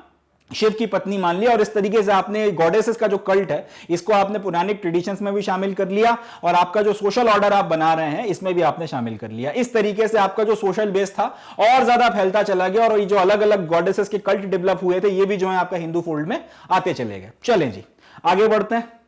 शिव की पत्नी मान लिया। और इस तरीके से आपने गॉडेसेस का जो कल्ट है इसको आपने पुरानी ट्रेडिशंस में भी शामिल कर लिया और आपका जो सोशल ऑर्डर आप बना रहे हैं इसमें भी आपने शामिल कर लिया। इस तरीके से आपका जो सोशल बेस था और ज्यादा फैलता चला गया और ये जो अलग अलग गॉडेसेस के कल्ट डेवलप हुए थे ये भी जो है आपका हिंदू फोल्ड में आते चले गए। चलें जी आगे बढ़ते हैं।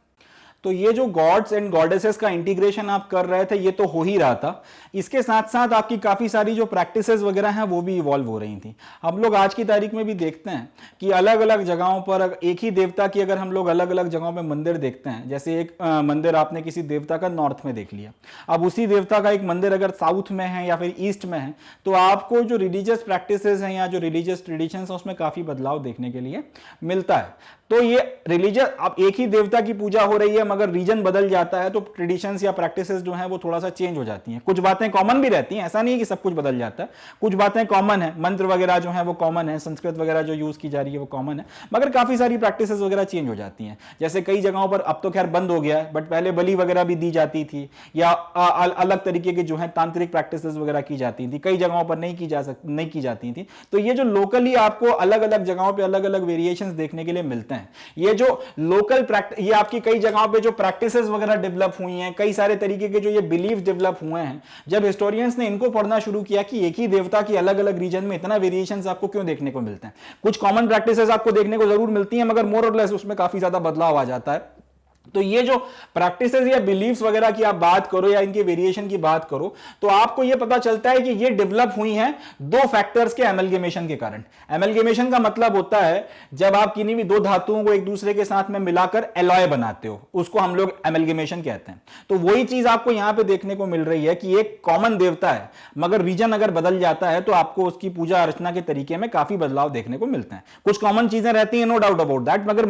तो ये जो गॉड्स एंड गॉडेसेस का इंटीग्रेशन आप कर रहे थे ये तो हो ही रहा था, इसके साथ साथ आपकी काफ़ी सारी जो प्रैक्टिसेस वगैरह हैं वो भी इवॉल्व हो रही थी। हम लोग आज की तारीख में भी देखते हैं कि अलग अलग जगहों पर एक ही देवता की अगर हम लोग अलग अलग जगहों पे मंदिर देखते हैं, जैसे एक मंदिर आपने किसी देवता का नॉर्थ में देख लिया, अब उसी देवता का एक मंदिर अगर साउथ में है या फिर ईस्ट में है तो आपको जो रिलीजियस प्रैक्टिसेस हैं या जो रिलीजियस ट्रेडिशंस हैं उसमें काफ़ी बदलाव देखने के लिए मिलता है। तो ये रिलीजियस, अब एक ही देवता की पूजा हो रही है अगर रीजन बदल जाता है तो ट्रेडिशंस या प्रैक्टिसेस जो हैं वो थोड़ा सा चेंज हो जाती हैं। कुछ बातें कॉमन भी रहती हैं, ऐसा नहीं है कि सब कुछ बदल जाता है, कुछ बातें कॉमन है, मंत्र वगैरह जो है वो कॉमन है, संस्कृत वगैरह जो यूज की जा रही है वो कॉमन है, मगर काफी सारी प्रैक्टिसेस वगैरह चेंज हो जाती हैं। जैसे कई जगहों पर अब तो खैर बंद हो गया है, बट पहले बलि वगैरह भी दी जाती थी, या अलग तरीके के जो है तांत्रिक प्रैक्टिसेस वगैरह की जाती थी, कई जगहों पर नहीं की जाती थी। तो ये जो लोकली आपको अलग अलग जगहों पे अलग अलग वेरिएशंस देखने के लिए मिलते हैं, ये जो लोकल प्रैक्टिस, ये आपकी कई जगहों पे जो प्रैक्टिसेस वगैरह डेवलप हुई हैं, कई सारे तरीके के जो ये बिलीफ डेवलप हुए हैं, जब हिस्टोरियंस ने इनको पढ़ना शुरू किया कि एक ही देवता की अलग अलग रीजन में इतना वेरिएशंस आपको क्यों देखने को मिलते हैं। कुछ कॉमन प्रैक्टिसेस आपको देखने को जरूर मिलती हैं, मगर मोर और लेस उसमें काफी ज्यादा बदलाव आ जाता है। तो ये जो प्रैक्टिसेस या बिलीफ्स वगैरह की आप बात करो या इनके वेरिएशन की बात करो, तो आपको ये पता चलता है कि ये डेवलप हुई हैं दो फैक्टर्स के एमलगेमेशन के कारण। एमलगेमेशन का मतलब होता है जब आप किन्हीं भी दो धातुओं को एक दूसरे के साथ में मिलाकर एलॉय बनाते हो, उसको हम लोग एमलगेमेशन कहते हैं। तो वही चीज आपको यहां पे देखने को मिल रही है कि एक कॉमन देवता है, मगर रीजन अगर बदल जाता है तो आपको उसकी पूजा अर्चना के तरीके में काफी बदलाव देखने को मिलते हैं। कुछ कॉमन चीजें रहती हैं, नो डाउट अबाउट दैट, मगर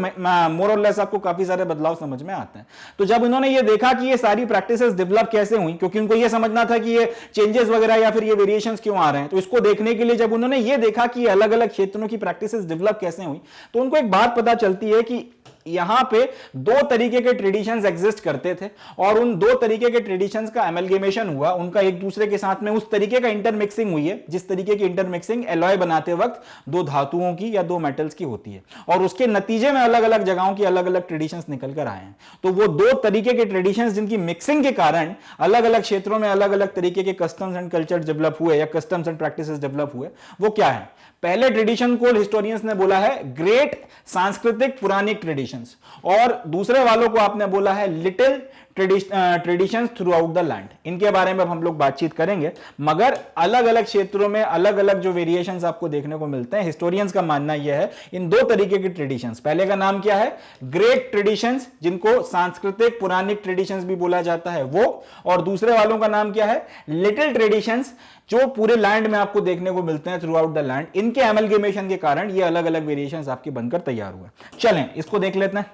मोर और लेस आपको काफी सारे बदलाव समझ में आते हैं। तो जब उन्होंने ये देखा कि ये सारी प्रैक्टिसेस डेवलप कैसे हुई, क्योंकि उनको ये समझना था कि ये चेंजेस वगैरह या फिर ये वेरिएशंस क्यों आ रहे हैं, तो इसको देखने के लिए जब उन्होंने ये देखा कि अलग अलग क्षेत्रों की प्रैक्टिसेस डेवलप कैसे हुई, तो उनको एक बात पता चलती है कि यहां पे दो तरीके के ट्रेडिशंस एग्जिस्ट करते थे, और उन दो तरीके के ट्रेडिशंस का एमलगेमेशन हुआ, उनका एक दूसरे के साथ में उस तरीके का इंटरमिक्सिंग हुई है जिस तरीके की इंटरमिक्सिंग एलॉय बनाते वक्त दो धातुओं की या दो मेटल्स की होती है, और उसके नतीजे में अलग अलग जगहों की अलग अलग ट्रेडिशंस निकल कर आए हैं। तो वो दो तरीके के ट्रेडिशंस जिनकी मिक्सिंग के कारण अलग अलग क्षेत्रों में अलग अलग तरीके के कस्टम्स एंड कल्चर डेवलप हुए या कस्टम्स एंड प्रैक्टिसेस डेवलप हुए, वो क्या है? पहले ट्रेडिशन को हिस्टोरियंस ने बोला है ग्रेट सांस्कृतिक पुरानिक ट्रेडिशंस, और दूसरे वालों को आपने बोला है little traditions through out the land. इनके बारे में हम लोग बातचीत करेंगे, मगर अलग अलग क्षेत्रों में अलग अलग जो वेरिएशंस आपको देखने को मिलते हैं, हिस्टोरियंस का मानना यह है इन दो तरीके के ट्रेडिशंस, पहले का नाम क्या है? ग्रेट ट्रेडिशंस, जिनको सांस्कृतिक पुरानिक ट्रेडिशंस भी बोला जाता है वो, और दूसरे वालों का नाम क्या है? लिटिल ट्रेडिशंस, जो पूरे लैंड में आपको देखने को मिलते हैं थ्रू आउट द लैंड। इनके एमलगेमेशन के कारण ये अलग अलग वेरिएशंस आपके बनकर तैयार हुए। चलें इसको देख लेते हैं।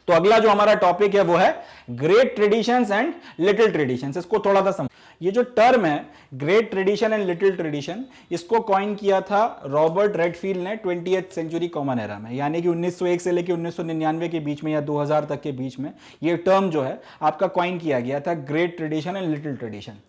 तो अगला जो हमारा टॉपिक है वो है great traditions and little traditions. इसको थोड़ा सा समझ, ये जो टर्म है great tradition and little tradition, इसको कॉइन किया था रॉबर्ट रेडफील्ड ने 20th सेंचुरी कॉमन एरा में, यानी कि 1901 से लेकर 1999 के बीच में या 2000 तक के बीच में ये टर्म जो है आपका कॉइन किया गया था, great tradition and little tradition.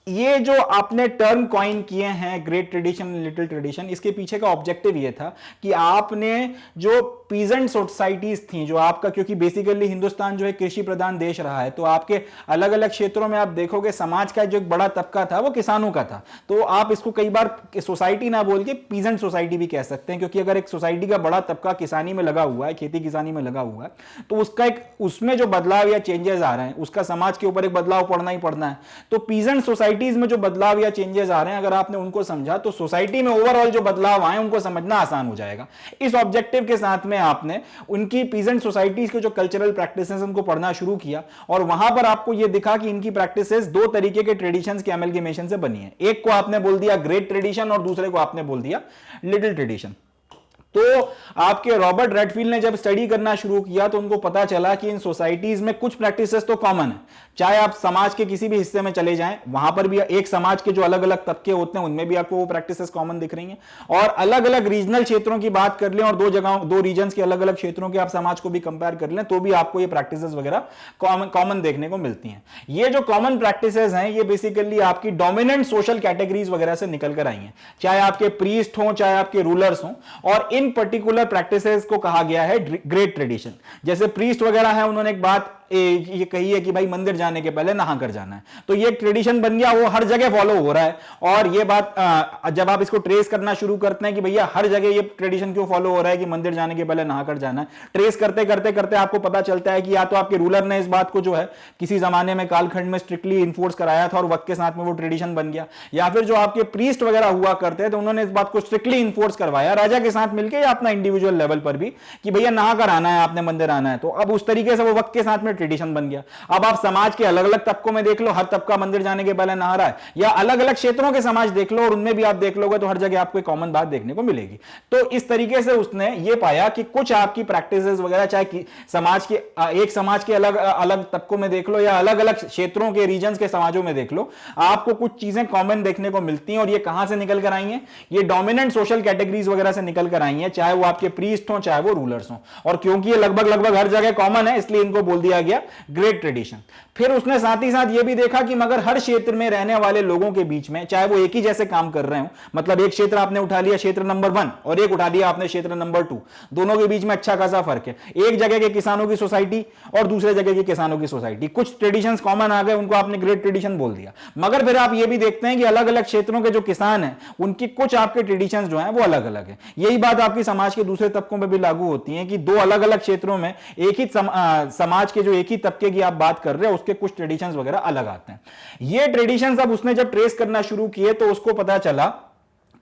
ये जो आपने टर्म कॉइन किए हैं ग्रेट ट्रेडिशन लिटिल ट्रेडिशन, इसके पीछे का ऑब्जेक्टिव ये था कि आपने जो पीजेंट सोसाइटीज थी जो आपका, क्योंकि बेसिकली हिंदुस्तान जो है कृषि प्रधान देश रहा है, तो आपके अलग अलग क्षेत्रों में आप देखोगे समाज का जो एक बड़ा तबका था वो किसानों का था। तो आप इसको कई बार सोसाइटी ना बोल के पीजेंट सोसाइटी भी कह सकते हैं, क्योंकि अगर एक सोसाइटी का बड़ा तबका किसानी में लगा हुआ है, खेती किसानी में लगा हुआ है, तो उसका एक उसमें जो बदलाव या चेंजेस आ रहे हैं उसका समाज के ऊपर एक बदलाव पड़ना ही पड़ना है। तो पीजेंट सोसाइटी में जो बदलाव या चेंजेस आ रहे हैं, अगर आपने उनको समझा तो सोसाइटी में ओवरऑल जो बदलाव आए उनको समझना आसान हो जाएगा। इस ऑब्जेक्टिव के साथ में आपने उनकी पीजेंट सोसाइटीज के जो कल्चरल प्रैक्टिसेस उनको पढ़ना शुरू किया, और वहां पर आपको यह दिखा कि इनकी प्रैक्टिसेस दो तरीके के ट्रेडिशंस के एमलगेमेशन से बनी है। एक को आपने बोल दिया ग्रेट ट्रेडिशन और दूसरे को आपने बोल दिया लिटिल ट्रेडिशन। तो आपके रॉबर्ट रेडफील्ड ने जब स्टडी करना शुरू किया तो उनको पता चला कि इन सोसाइटीज में कुछ प्रैक्टिसेस तो कॉमन है, चाहे आप समाज के किसी भी हिस्से में चले जाएं, वहां पर भी एक समाज के जो अलग अलग तबके होते हैं उनमें भी आपको वो प्रैक्टिसेस कॉमन दिख रही हैं, और अलग अलग रीजनल क्षेत्रों की बात कर लें और दो रीजन्स के अलग अलग क्षेत्रों के आप समाज को भी कंपेयर कर लें तो भी आपको ये प्रैक्टिसेस वगैरह कॉमन देखने को मिलती हैं। ये जो कॉमन प्रैक्टिसेस हैं ये बेसिकली आपकी डोमिनेंट सोशल कैटेगरीज वगैरह से निकल कर आई हैं, चाहे आपके प्रीस्ट हों चाहे आपके रूलर्स हों, और इन पर्टिकुलर प्रैक्टिसेस को कहा गया है ग्रेट ट्रेडिशन। जैसे प्रीस्ट वगैरह है, उन्होंने एक बात ये कही है कि भाई मंदिर जाने के पहले नहा कर जाना है, तो ये एक ट्रेडिशन बन गया, वो हर जगह फॉलो हो रहा है। और ये बात जब आप इसको ट्रेस करना शुरू करते हैं कि भैया हर जगह ये ट्रेडिशन क्यों फॉलो हो रहा है कि मंदिर जाने के पहले नहा कर जाना है, ट्रेस करते करते करते आपको पता चलता है कि या तो आपके रूलर ने इस बात को जो है किसी जमाने में कालखंड में स्ट्रिक्टली इन्फोर्स कराया था और वक्त के साथ में वो ट्रेडिशन बन गया, या फिर जो आपके प्रीस्ट वगैरह हुआ करते हैं तो उन्होंने इस बात को स्ट्रिक्टली इन्फोर्स करवाया राजा के साथ मिलकर या अपना इंडिविजुअल लेवल पर भी कि भैया नहा कर आना है, आपने मंदिर आना है। तो अब उस तरीके से वो वक्त के साथ में ट्रेडिशन बन गया। अब आप समाज के अलग अलग तबकों में देख लो, हर तबका मंदिर जाने के पहले नहा रहा है, या अलग अलग क्षेत्रों के समाज देख लो और उनमें भी आप देख लोगे तो हर जगह आपको कॉमन बात देखने को मिलेगी। तो इस तरीके से उसने ये पाया कि कुछ आपकी प्रैक्टिसेस वगैरह, चाहे समाज के एक समाज के अलग अलग तबकों में देख लो या अलग अलग क्षेत्रों के रीजन्स के समाजों में देख लो, आपको कुछ चीजें कॉमन देखने को मिलती हैं। और ये कहां से निकल कर आई हैं? ये डोमिनेंट सोशल कैटेगरीज वगैरह से निकल कर आई हैं, चाहे वो आपके प्रीस्ट हो चाहे वो रूलर्स हो। और क्योंकि ये लगभग हर जगह कॉमन है, इसलिए इनको बोल दिया गया ग्रेट ट्रेडिशन। फिर उसने साथ ही साथ ये भी देखा कि मगर हर क्षेत्र में रहने वाले लोगों के बीच में, चाहे वो एक ही जैसे काम कर रहे हो, मतलब एक क्षेत्र आपने उठा लिया क्षेत्र नंबर 1 और एक उठा दिया आपने क्षेत्र नंबर 2, दोनों के बीच में अच्छा खासा फर्क है। एक जगह के किसानों की सोसाइटी और दूसरे जगह के किसानों की सोसाइटी, कुछ ट्रेडिशंस कॉमन आ गए, उनको आपने ग्रेट ट्रेडिशन बोल दिया। मगर फिर आप ये भी देखते हैं कि अलग अलग क्षेत्रों के जो किसान हैं उनकी कुछ आपके ट्रेडिशंस जो हैं वो अलग अलग है। यही बात आपकी समाज के दूसरे तबकों में भी लागू होती है कि दो अलग अलग क्षेत्रों में एक ही समाज के जो एक ही तबके की आप बात कर रहे हो उसके कुछ ट्रेडिशंस वगैरह अलग आते हैं। ये ट्रेडिशंस अब उसने जब ट्रेस करना शुरू किए तो उसको पता चला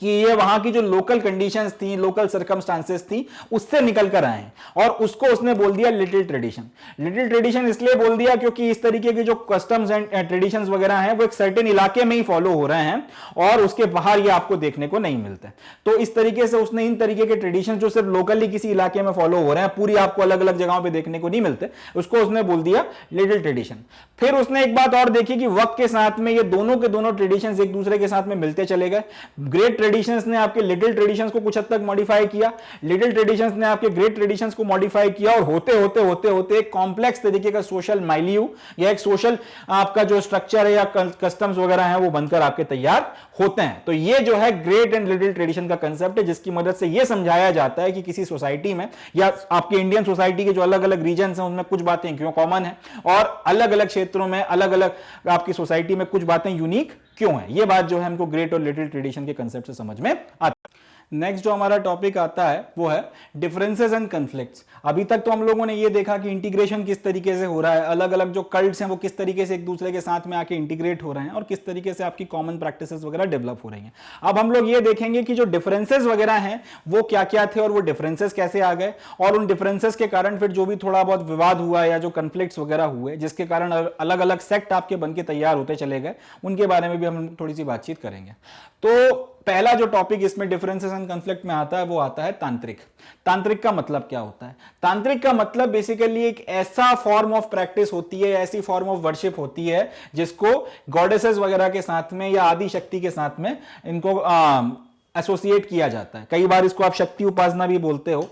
कि ये वहां की जो लोकल कंडीशंस थी, लोकल सर्कमस्टांसेस थी, उससे निकल कर आए हैं। और उसको उसने बोल दिया लिटिल ट्रेडिशन। लिटिल ट्रेडिशन इसलिए बोल दिया क्योंकि इस तरीके के जो कस्टम्स एंड ट्रेडिशंस वगैरह हैं वो एक सर्टेन इलाके में ही फॉलो हो रहे हैं और उसके बाहर ये आपको देखने को नहीं मिलते। तो इस तरीके से उसने इन तरीके के ट्रेडिशन जो सिर्फ लोकली किसी इलाके में फॉलो हो रहे हैं, पूरी आपको अलग अलग जगहों पर देखने को नहीं मिलते, उसको उसने बोल दिया लिटिल ट्रेडिशन। फिर उसने एक बात और देखी कि वक्त के साथ में ये दोनों के दोनों ट्रेडिशंस एक दूसरे के साथ में मिलते चले गए। ग्रेट ट्रेडिशंस ने आपके लिटिल ट्रेडिशंस को कुछ हद तक मॉडिफाई किया, लिटिल ट्रेडिशंस ने आपके ग्रेट ट्रेडिशंस को मॉडिफाई किया, और होते होते होते होते एक कॉम्प्लेक्स तरीके का सोशल माइलियू या एक सोशल आपका जो स्ट्रक्चर है या कस्टम्स वगैरह है वो बनकर आपके तैयार होते हैं। तो ये जो है ग्रेट एंड लिटिल ट्रेडिशन का कंसेप्ट है, जिसकी मदद से ये समझाया जाता है कि किसी सोसाइटी में या आपके इंडियन सोसाइटी के जो अलग अलग रीजन हैं उनमें कुछ बातें क्यों कॉमन है और अलग अलग क्षेत्रों में अलग अलग आपकी सोसाइटी में कुछ बातें यूनिक क्यों है। ये बात जो है हमको ग्रेट और लिटिल ट्रेडिशन के कंसेप्ट से समझ में आता है। नेक्स्ट जो हमारा टॉपिक आता है वो है डिफरेंसेस एंड कन्फ्लिक्ट्स। अभी तक तो हम लोगों ने ये देखा कि इंटीग्रेशन किस तरीके से हो रहा है, अलग अलग जो कल्ट्स हैं वो किस तरीके से एक दूसरे के साथ में आके इंटीग्रेट हो रहे हैं और किस तरीके से आपकी कॉमन प्रैक्टिसेस वगैरह डेवलप हो रही हैं। अब हम लोग ये देखेंगे कि जो डिफरेंसेस वगैरह हैं वो क्या क्या थे और वो डिफरेंसेस कैसे आ गए, और उन डिफरेंसेस के कारण फिर जो भी थोड़ा बहुत विवाद हुआ या जो कन्फ्लिक्ट्स वगैरह हुए जिसके कारण अलग अलग सेक्ट आपके बन के तैयार होते चले गए, उनके बारे में भी हम थोड़ी सी बातचीत करेंगे। तो पहला जो टॉपिक इसमें डिफरेंसेस एंड कन्फ्लिक्ट में आता है वो आता है तांत्रिक। तांत्रिक का मतलब क्या होता है? तांत्रिक का मतलब बेसिकली एक ऐसा फॉर्म ऑफ प्रैक्टिस होती है, ऐसी फॉर्म ऑफ वर्शिप होती है जिसको गॉडेसेस वगैरह के साथ में या आदि शक्ति के साथ में इनको एसोसिएट किया जाता है। कई बार इसको आप शक्ति उपासना भी बोलते हो।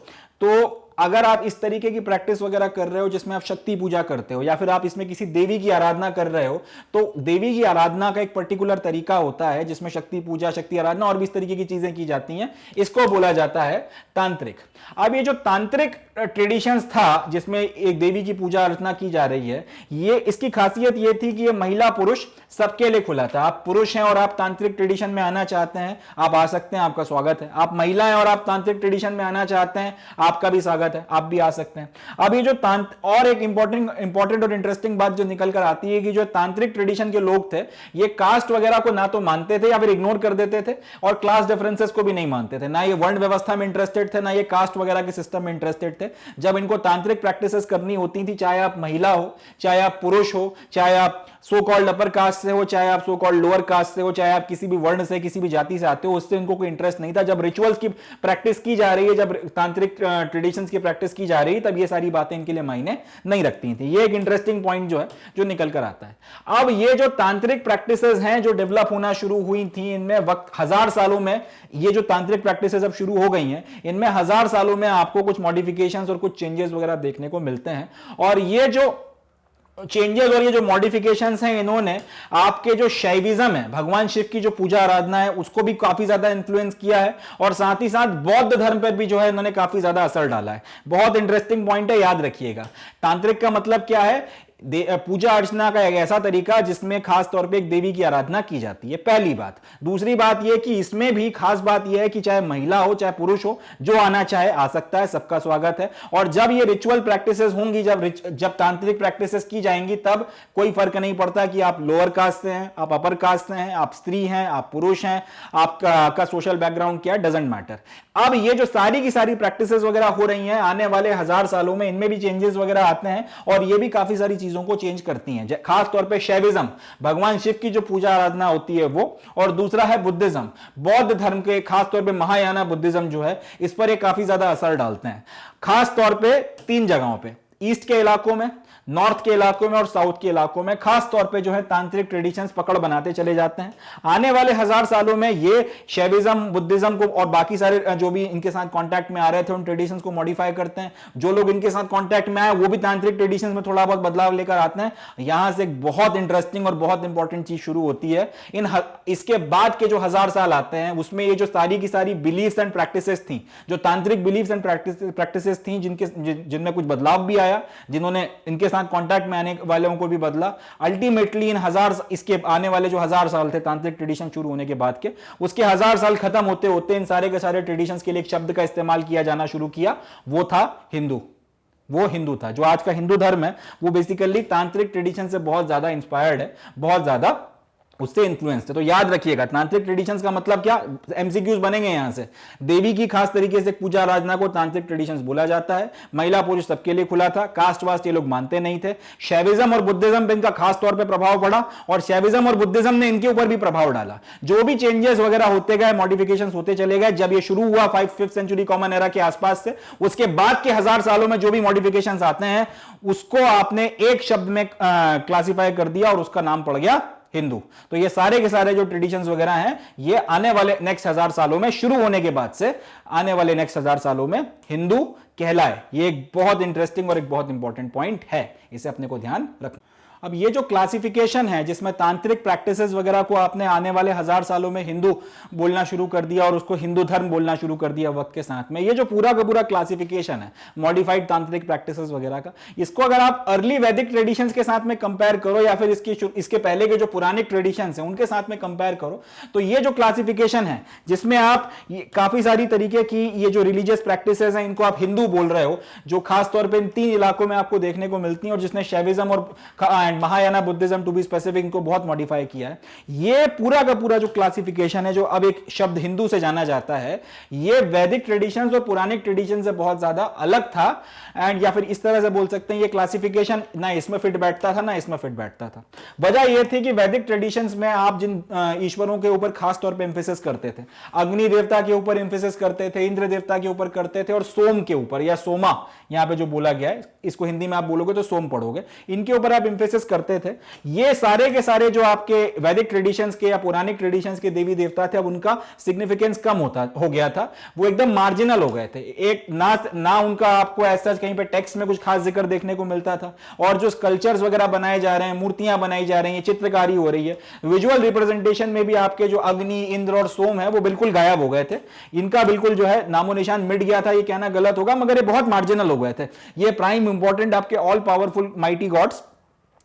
तो अगर आप इस तरीके की प्रैक्टिस वगैरह कर रहे हो जिसमें आप शक्ति पूजा करते हो या फिर आप इसमें किसी देवी की आराधना कर रहे हो, तो देवी की आराधना का एक पर्टिकुलर तरीका होता है जिसमें शक्ति पूजा, शक्ति आराधना और भी इस तरीके की चीजें की जाती हैं, इसको बोला जाता है तांत्रिक। अब ये जो तांत्रिक ट्रेडिशंस था जिसमें एक देवी की पूजा अर्चना की जा रही है, ये इसकी खासियत ये थी कि ये महिला पुरुष सबके लिए खुला था। आप पुरुष हैं और आप तांत्रिक ट्रेडिशन में आना चाहते हैं, आप आ सकते हैं, आपका स्वागत है। आप महिला हैं और आप तांत्रिक ट्रेडिशन में आना चाहते हैं, आपका भी स्वागत है, आप भी आ सकते हैं। अब ये जो और एक इंपॉर्टेंट और इंटरेस्टिंग बात जो निकल कर आती है कि जो तांत्रिक ट्रेडिशन के लोग थे ये कास्ट वगैरह को ना तो मानते थे या फिर इग्नोर कर देते थे, और क्लास डिफरेंसेस को भी नहीं मानते थे। ना ये वर्ण व्यवस्था में इंटरेस्टेड थे, ना ये कास्ट वगैरह के सिस्टम में इंटरेस्टेड थे। जब इनको तांत्रिक प्रैक्टिसेस करनी होती थी, चाहे आप महिला हो, चाहे आप पुरुष हो, चाहे आप सो कॉल्ड अपर कास्ट से हो, चाहे आप सो कॉल्ड लोअर कास्ट से हो, चाहे आप किसी भी वर्ण से, किसी भी जाति से आते हो, उससे इनको कोई इंटरेस्ट नहीं था। जब रिचुअल्स की प्रैक्टिस की जा रही है, जब तांत्रिक ट्रेडिशंस की प्रैक्टिस की जा रही है, तब ये सारी बातें इनके लिए मायने नहीं रखती थी। ये एक इंटरेस्टिंग पॉइंट जो है जो निकल कर आता है। अब ये जो तांत्रिक प्रैक्टिसेस हैं जो डेवलप होना शुरू हुई थी, इनमें वक्त 1000 सालों में ये जो तांत्रिक प्रैक्टिसेस अब शुरू हो गई हैं, इनमें 1000 सालों में आपको कुछ मॉडिफिकेशंस और कुछ चेंजेस वगैरह देखने को मिलते हैं। और ये जो चेंजेस और ये जो मॉडिफिकेशंस हैं, इन्होंने आपके जो शैविज्म है, भगवान शिव की जो पूजा आराधना है, उसको भी काफी ज्यादा इन्फ्लुएंस किया है, और साथ ही साथ बौद्ध धर्म पर भी जो है इन्होंने काफी ज्यादा असर डाला है। बहुत इंटरेस्टिंग पॉइंट है, याद रखिएगा। तांत्रिक का मतलब क्या है? पूजा अर्चना का एक ऐसा तरीका जिसमें खास तौर पे एक देवी की आराधना की जाती है, पहली बात। दूसरी बात यह कि इसमें भी खास बात यह है कि चाहे महिला हो चाहे पुरुष हो, जो आना चाहे आ सकता है, सबका स्वागत है। और जब ये रिचुअल प्रैक्टिसेस होंगी, जब तांत्रिक प्रैक्टिसेस की जाएंगी, तब कोई फर्क नहीं पड़ता कि आप लोअर कास्ट से हैं, आप अपर कास्ट से हैं, आप स्त्री हैं, आप पुरुष हैं, आपका सोशल बैकग्राउंड क्या है, डजंट मैटर। अब ये जो सारी की सारी प्रैक्टिसेस वगैरह हो रही हैं आने वाले 1000 सालों में, इनमें भी चेंजेस वगैरह आते हैं और ये भी काफी सारी चीजों को चेंज करती हैं। खास तौर पे शैविज्म, भगवान शिव की जो पूजा आराधना होती है वो, और दूसरा है बुद्धिज्म, बौद्ध धर्म के खास तौर पे महायाना बुद्धिज्म जो है इस पर ये काफी ज्यादा असर डालते हैं। खास तौर पे 3 जगहों पे, ईस्ट के इलाकों में, नॉर्थ के इलाकों में और साउथ के इलाकों में खास तौर पे जो है तांत्रिक ट्रेडिशंस पकड़ बनाते चले जाते हैं। आने वाले 1000 सालों में ये शैविज्म, बुद्धिज्म को और बाकी सारे जो भी इनके साथ कांटेक्ट में आ रहे थे उन ट्रेडिशंस को मॉडिफाई करते हैं। जो लोग इनके साथ कांटेक्ट में आए वो भी तांत्रिक ट्रेडिशंस में थोड़ा बहुत बदलाव लेकर आते हैं। यहां से एक बहुत इंटरेस्टिंग और बहुत इंपॉर्टेंट चीज शुरू होती है। इसके बाद के जो 1000 साल आते हैं उसमें ये जो सारी की सारी बिलीव्स एंड प्रैक्टिसेस थी, जो तांत्रिक बिलीव्स एंड प्रैक्टिसेस थी, जिनमें कुछ बदलाव भी आया, जिन्होंने इनके साथ कांटेक्ट में आने वालों को भी बदला। अल्टीमेटली इसके आने वाले जो 1000 साल थे तांत्रिक ट्रेडिशन शुरू होने के बाद के, उसके 1000 साल खत्म होते होते इन सारे के सारे ट्रेडिशंस के लिए एक शब्द का इस्तेमाल किया जाना शुरू किया, वो था हिंदू। वो हिंदू था। जो आज का हिंदू धर्म है वो बेसिकली तांत्रिक ट्रेडिशन से बहुत ज्यादा इंस्पायर्ड है, बहुत ज्यादा उससे इन्फ्लुएंस है। तो याद रखिएगा तांत्रिक ट्रेडिशंस का मतलब क्या, एमसीक्यूज बनेंगे यहां से। देवी की खास तरीके से पूजा आराधना को तांत्रिक ट्रेडिशंस बोला जाता है। महिला पुरुष सबके लिए खुला था, कास्ट वास्ट ये लोग मानते नहीं थे। शैविज्म और बुद्धिज्म पे इनका खास तौर पे प्रभाव पड़ा और शैविज्म और बुद्धिज्म ने इनके ऊपर भी प्रभाव डाला। जो भी चेंजेस वगैरह होते गए, मॉडिफिकेशन होते चले गए, जब ये शुरू हुआ 5th सेंचुरी कॉमन एरा के आसपास से, उसके बाद के 1000 सालों में जो भी मॉडिफिकेशन आते हैं उसको आपने एक शब्द में क्लासिफाई कर दिया और उसका नाम पड़ गया हिंदू। तो ये सारे के सारे जो ट्रेडिशंस वगैरह हैं ये आने वाले नेक्स्ट 1000 सालों में, शुरू होने के बाद से आने वाले नेक्स्ट 1000 सालों में हिंदू कहलाए। ये एक बहुत इंटरेस्टिंग और एक बहुत इंपॉर्टेंट पॉइंट है, इसे अपने को ध्यान रखना। अब ये जो क्लासिफिकेशन है जिसमें तांत्रिक प्रैक्टिसेस वगैरह को आपने आने वाले 1000 सालों में हिंदू बोलना शुरू कर दिया और उसको हिंदू धर्म बोलना शुरू कर दिया वक्त के साथ में, ये जो पूरा का पूरा क्लासिफिकेशन है मॉडिफाइड तांत्रिक प्रैक्टिसेस वगैरह का, इसको अगर आप अर्ली वैदिक ट्रेडिशंस के साथ में कंपेयर करो या फिर इसके पहले के जो पुराने ट्रेडिशंस हैं उनके साथ में कंपेयर करो, तो ये जो क्लासिफिकेशन है जिसमें आप काफी सारी तरीके की ये जो रिलीजियस प्रैक्टिसेस हैं इनको आप हिंदू बोल रहे हो, जो खासतौर पर इन 3 इलाकों में आपको देखने को मिलती हैं और जिसने शैविज्म और Mahayana Buddhism to be specific इनको बहुत मॉडिफाई किया है। ये पूरा का पूरा जो क्लासिफिकेशन है जो अब एक शब्द हिंदू से जाना जाता है, ये वैदिक ट्रेडिशंस और पुरानिक ट्रेडिशन से बहुत ज्यादा अलग था। एंड या फिर इस तरह से बोल सकते हैं ये क्लासिफिकेशन ना इसमें फिट बैठता था ना इसमें फिट बैठता था। वजह यह थी कि वैदिक ट्रेडिशंस में आप जिन ईश्वरों के ऊपर खास तौर पे एम्फेसिस करते थे, अग्नि देवता के ऊपर एम्फेसिस करते थे, इंद्र देवता के ऊपर करते थे और सोम के ऊपर या सोमा यहां पे जो बोला गया है, इसको हिंदी में आप बोलोगे तो सोम पढ़ोगे, इनके ऊपर आप एम्फेसिस करते थे। ये सारे के सारे जो आपके वैदिक ट्रेडिशंस के या पुरानिक ट्रेडिशंस के देवी देवता थे अब उनका सिग्निफिकेंस कम हो गया था, वो एकदम मार्जिनल हो गए थे। एक ना उनका आपको ऐसा कहीं पे टेक्स्ट में कुछ खास जिक्र देखने को मिलता था, और जो स्कल्पचर्स वगैरह बनाए जा रहे हैं, मूर्तियां बनाई जा रही हैं, चित्रकारी हो रही है, विजुअल रिप्रेजेंटेशन में भी आपके जो अग्नि, इंद्र और सोम है वो बिल्कुल गायब हो गए थे। इनका बिल्कुल जो है नामो निशान मिट गया था, ये कहना गलत होगा मगर ये बहुत मार्जिनल हो गए थे। ये प्राइम इंपॉर्टेंट आपके ऑल पावरफुल माइटी गॉड्स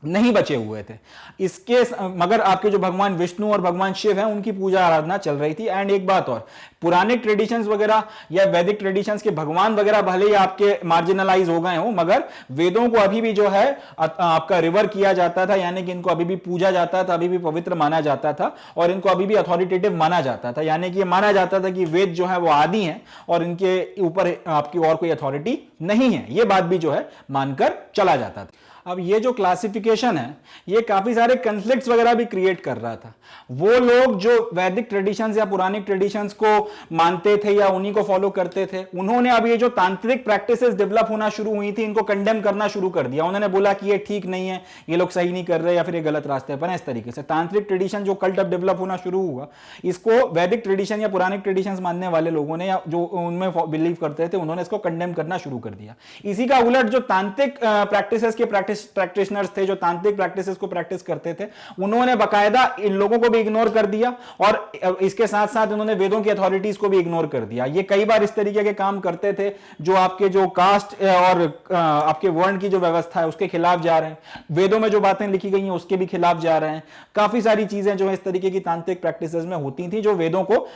नहीं बचे हुए थे। इसके मगर आपके जो भगवान विष्णु और भगवान शिव हैं उनकी पूजा आराधना चल रही थी। एंड एक बात और, पुराने ट्रेडिशंस वगैरह या वैदिक ट्रेडिशंस के भगवान वगैरह भले ही आपके मार्जिनलाइज हो गए हो, मगर वेदों को अभी भी जो है आपका रिवर किया जाता था, यानी कि इनको अभी भी पूजा जाता था, अभी भी पवित्र माना जाता था और इनको अभी भी अथॉरिटेटिव माना जाता था। यानी कि माना जाता था कि वेद जो है वो आदि हैं और इनके ऊपर आपकी और कोई अथॉरिटी नहीं है। ये बात भी जो है मानकर चला जाता था। अब ये जो क्लासिफिकेशन है ये काफी सारे कॉन्फ्लिक्ट्स वगैरह भी क्रिएट कर रहा था। वो लोग जो वैदिक ट्रेडिशंस या पुरानी ट्रेडिशंस को मानते थे या उन्हीं को फॉलो करते थे, उन्होंने अब ये जो तांत्रिक प्रैक्टिसेस डेवलप होना शुरू हुई थी इनको कंडेम करना शुरू कर दिया। उन्होंने बोला कि ये ठीक नहीं है, ये लोग सही नहीं कर रहे या फिर ये गलत रास्ते पर है। इस तरीके से तांत्रिक ट्रेडिशन जो कल्ट अब डेवलप होना शुरू हुआ, इसको वैदिक ट्रेडिशन या पुरानी ट्रेडिशंस मानने वाले लोगों ने या जो उनमें बिलीव करते थे उन्होंने इसको कंडेम करना शुरू कर दिया। इसी का उलट जो तांत्रिक प्रैक्टिसेस के प्रैक्टिशनर्स थे, जो तांत्रिक प्रैक्टिसेस को प्रैक्टिस करते थे, उन्होंने बकायदा इन लोगों को भी इग्नोर कर दिया और इसके साथ साथ उन्होंने वेदों की अथॉरिटीज को भी इग्नोर कर दिया। ये कई बार इस तरीके के काम करते थे जो आपके जो कास्ट और आपके वर्ण की जो व्यवस्था है उसके खिलाफ जा रहे हैं, वेदों में जो बातें लिखी गई हैं उसके भी खिलाफ जा रहे हैं। काफी सारी चीजें जो है इस तरीके की तांत्रिक प्रैक्टिसेस में होती थी जो वेदों को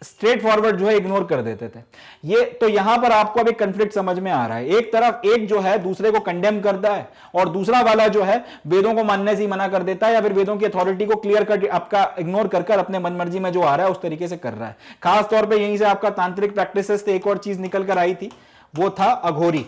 स्ट्रेट फॉरवर्ड जो है इग्नोर कर देते थे। ये तो यहां पर आपको अब एक कंफ्लिक्ट समझ में आ रहा है। एक तरफ एक जो है दूसरे को कंडेम करता है और दूसरा वाला जो है वेदों को मानने से ही मना कर देता है, या फिर वेदों की अथॉरिटी को क्लियर कट आपका इग्नोर कर अपने मनमर्जी में जो आ रहा है उस तरीके से कर रहा है। खास तौर पर यहीं से आपका तांत्रिक प्रैक्टिसेस से एक और चीज निकल कर आई थी, वो था अघोरी।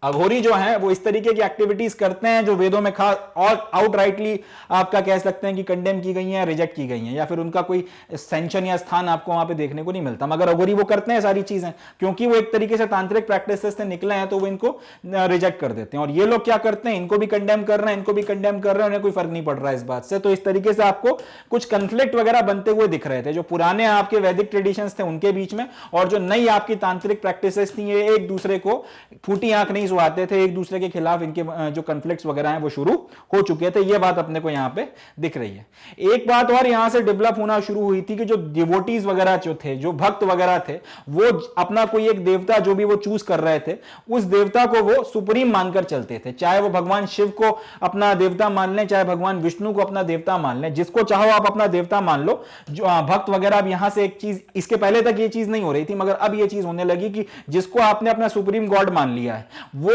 अघोरी जो है वो इस तरीके की एक्टिविटीज करते हैं जो वेदों में खास और आउटराइटली आपका कह सकते हैं कि कंडेम की गई हैं, रिजेक्ट की गई हैं, या फिर उनका कोई सेंशन या स्थान आपको वहां पे देखने को नहीं मिलता। मगर अघोरी वो करते हैं सारी चीजें, क्योंकि वो एक तरीके से तांत्रिक प्रैक्टिसेस से निकले हैं तो वो इनको रिजेक्ट कर देते हैं। और ये लोग क्या करते हैं, इनको भी कंडेम कर रहे हैं, इनको भी कंडेम कर रहे हैं, उन्हें कोई फर्क नहीं पड़ रहा है इस बात से। तो इस तरीके से आपको कुछ कंफ्लिक्ट वगैरह बनते हुए दिख रहे थे, जो पुराने आपके वैदिक ट्रेडिशंस थे उनके बीच में और जो नई आपकी तांत्रिक प्रैक्टिसेस थी, ये एक दूसरे को फूटी आंख नहीं सुहाते थे, एक दूसरे के खिलाफ इनके जो कॉन्फ्लिक्ट्स वगैरह हैं वो शुरू हो चुके थे। ये बात अपने को यहां पे दिख रही है। एक बात और यहां से डेवलप होना शुरू हुई थी कि जो डिवोटीज वगैरह जो थे, जो भक्त वगैरह थे, वो अपना कोई एक देवता जो भी वो चूज कर रहे थे, उस देवता को वो सुप्रीम मानकर चलते थे। चाहे वो भगवान शिव को अपना देवता मान लें, चाहे भगवान विष्णु को अपना देवता मान लें, जिसको चाहो आप अपना देवता मान लो। जो भक्त वगैरह अब यहां से एक चीज, इसके पहले तक ये चीज नहीं हो रही थी, मगर अब ये चीज होने लगी कि जिसको आपने अपना सुप्रीम गॉड मान लिया है, वो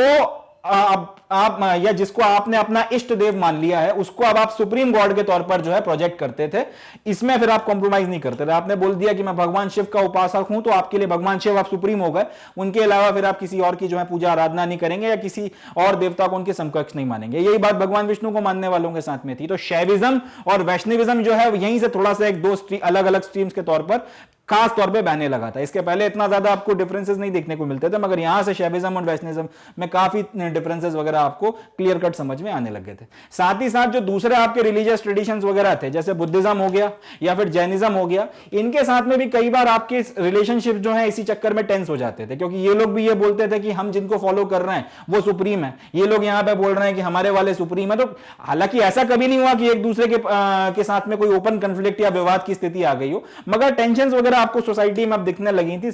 आप या जिसको आपने अपना इष्ट देव मान लिया है, उसको अब आप सुप्रीम गॉड के तौर पर जो है प्रोजेक्ट करते थे। इसमें फिर आप कॉम्प्रोमाइज नहीं करते थे। आपने बोल दिया कि मैं भगवान शिव का उपासक हूं, तो आपके लिए भगवान शिव आप सुप्रीम हो गए। उनके अलावा फिर आप किसी और की जो है पूजा आराधना नहीं करेंगे या किसी और देवता को उनके समकक्ष नहीं मानेंगे। यही बात भगवान विष्णु को मानने वालों के साथ में थी। तो शैविज्म और वैष्णविज्म जो है यहीं से थोड़ा सा एक दो अलग अलग स्ट्रीम्स के तौर पर खास तौर पे बहने लगा था। इसके पहले इतना ज्यादा आपको डिफरेंसेस नहीं देखने को मिलते थे, मगर यहां से शैविज्म और वैष्णविज्म में काफी डिफरेंसेस वगैरह आपको क्लियर कट समझ में आने लगे थे। साथ ही साथ जो दूसरे आपके रिलीजियस ट्रेडिशंस वगैरह थे, जैसे बुद्धिज्म हो गया या फिर जैनिज्म हो गया, इनके साथ में भी कई बार आपके रिलेशनशिप जो है इसी चक्कर में टेंस हो जाते थे, क्योंकि ये लोग भी ये बोलते थे कि हम जिनको फॉलो कर रहे हैं वो सुप्रीम है। ये लोग यहां पे बोल रहे हैं कि हमारे वाले सुप्रीम है। तो हालांकि ऐसा कभी नहीं हुआ कि एक दूसरे के साथ में कोई ओपन कंफ्लिक्ट या विवाद की स्थिति आ गई हो, मगर टेंशन वगैरह आपको सोसाइटी में अब दिखने लगी थी।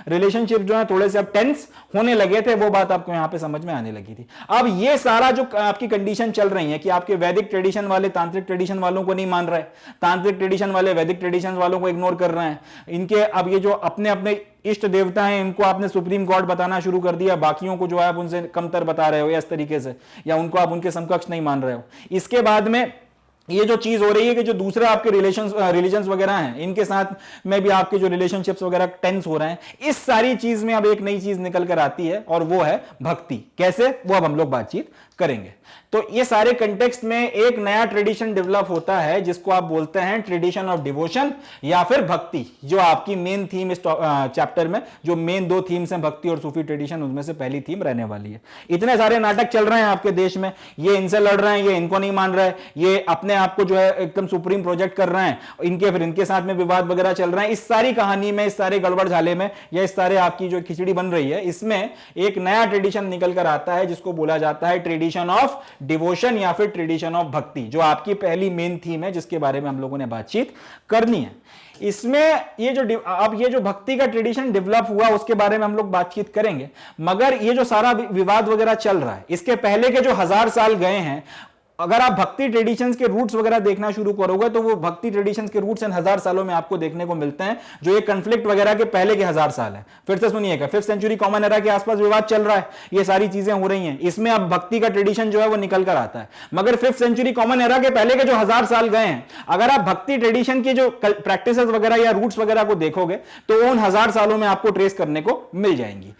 रिलेशनशिप जो है थोड़े से अब टेंस होने लगे थे, वो बात आपको यहां पे समझ में आने लगी थी। अब ये सारा जो आपकी कंडीशन चल रही है कि आपके वैदिक ट्रेडिशन वाले तांत्रिक ट्रेडिशन वालों को नहीं मान रहे, तांत्रिक ट्रेडिशन वाले वैदिक ट्रेडिशन वालों को इग्नोर कर रहे हैं, इनके अब ये जो अपने अपने इष्ट देवता हैं इनको आपने सुप्रीम गॉड बताना शुरू कर दिया, बाकियों को जो है आप उनसे कमतर बता रहे हो या इस तरीके से, या उनको आप उनके समकक्ष नहीं मान रहे हो। इसके बाद में ये जो चीज हो रही है कि जो दूसरे आपके रिलीजन्स वगैरह हैं, इनके साथ में भी आपके जो रिलेशनशिप्स वगैरह टेंस हो रहे हैं, इस सारी चीज में अब एक नई चीज निकल कर आती है और वो है भक्ति। कैसे, वो अब हम लोग बातचीत करेंगे। तो ये सारे कंटेक्स्ट में एक नया ट्रेडिशन डेवलप होता है जिसको आप बोलते हैं ट्रेडिशन ऑफ डिवोशन या फिर भक्ति, जो आपकी मेन थीम इस चैप्टर में, जो मेन दो थीम्स हैं भक्ति और सूफी ट्रेडिशन, उनमें से पहली थीम रहने वाली है। इतने सारे नाटक चल रहे हैं आपके देश में, ये इनसे लड़ रहे हैं, ये इनको नहीं मान रहे, ये अपने आप को जो है एकदम सुप्रीम प्रोजेक्ट कर रहे हैं, इनके फिर इनके साथ में विवाद वगैरह चल रहे हैं। इस सारी कहानी में, इस सारे गड़बड़ झाले में, या इस सारे आपकी जो खिचड़ी बन रही है, इसमें एक नया ट्रेडिशन निकल कर आता है जिसको बोला जाता है ट्रेडिशन ऑफ डिवोशन या फिर ट्रेडिशन ऑफ भक्ति, जो आपकी पहली मेन थीम है जिसके बारे में हम लोगों ने बातचीत करनी है। इसमें ये जो भक्ति का ट्रेडिशन डेवलप हुआ उसके बारे में हम लोग बातचीत करेंगे, मगर ये जो सारा विवाद वगैरह चल रहा है, इसके पहले के जो 1000 साल गए हैं, अगर आप भक्ति ट्रेडिशंस के रूट्स वगैरह देखना शुरू करोगे तो वो भक्ति ट्रेडिशंस के रूट्स इन 1000 सालों में आपको देखने को मिलते हैं, जो ये कंफ्लिक्ट वगैरह के पहले के 1000 साल है। फिर से सुनिएगा, 5th सेंचुरी कॉमन एरा के आसपास विवाद चल रहा है, ये सारी चीजें हो रही हैं, इसमें अब भक्ति का ट्रेडिशन जो है वो निकल कर आता है। मगर 5th सेंचुरी कॉमन एरा के पहले के जो 1000 साल गए हैं, अगर आप भक्ति ट्रेडिशन की जो प्रैक्टिस वगैरह या रूट्स वगैरह को देखोगे तो उन 1000 सालों में आपको ट्रेस करने को मिल जाएंगी,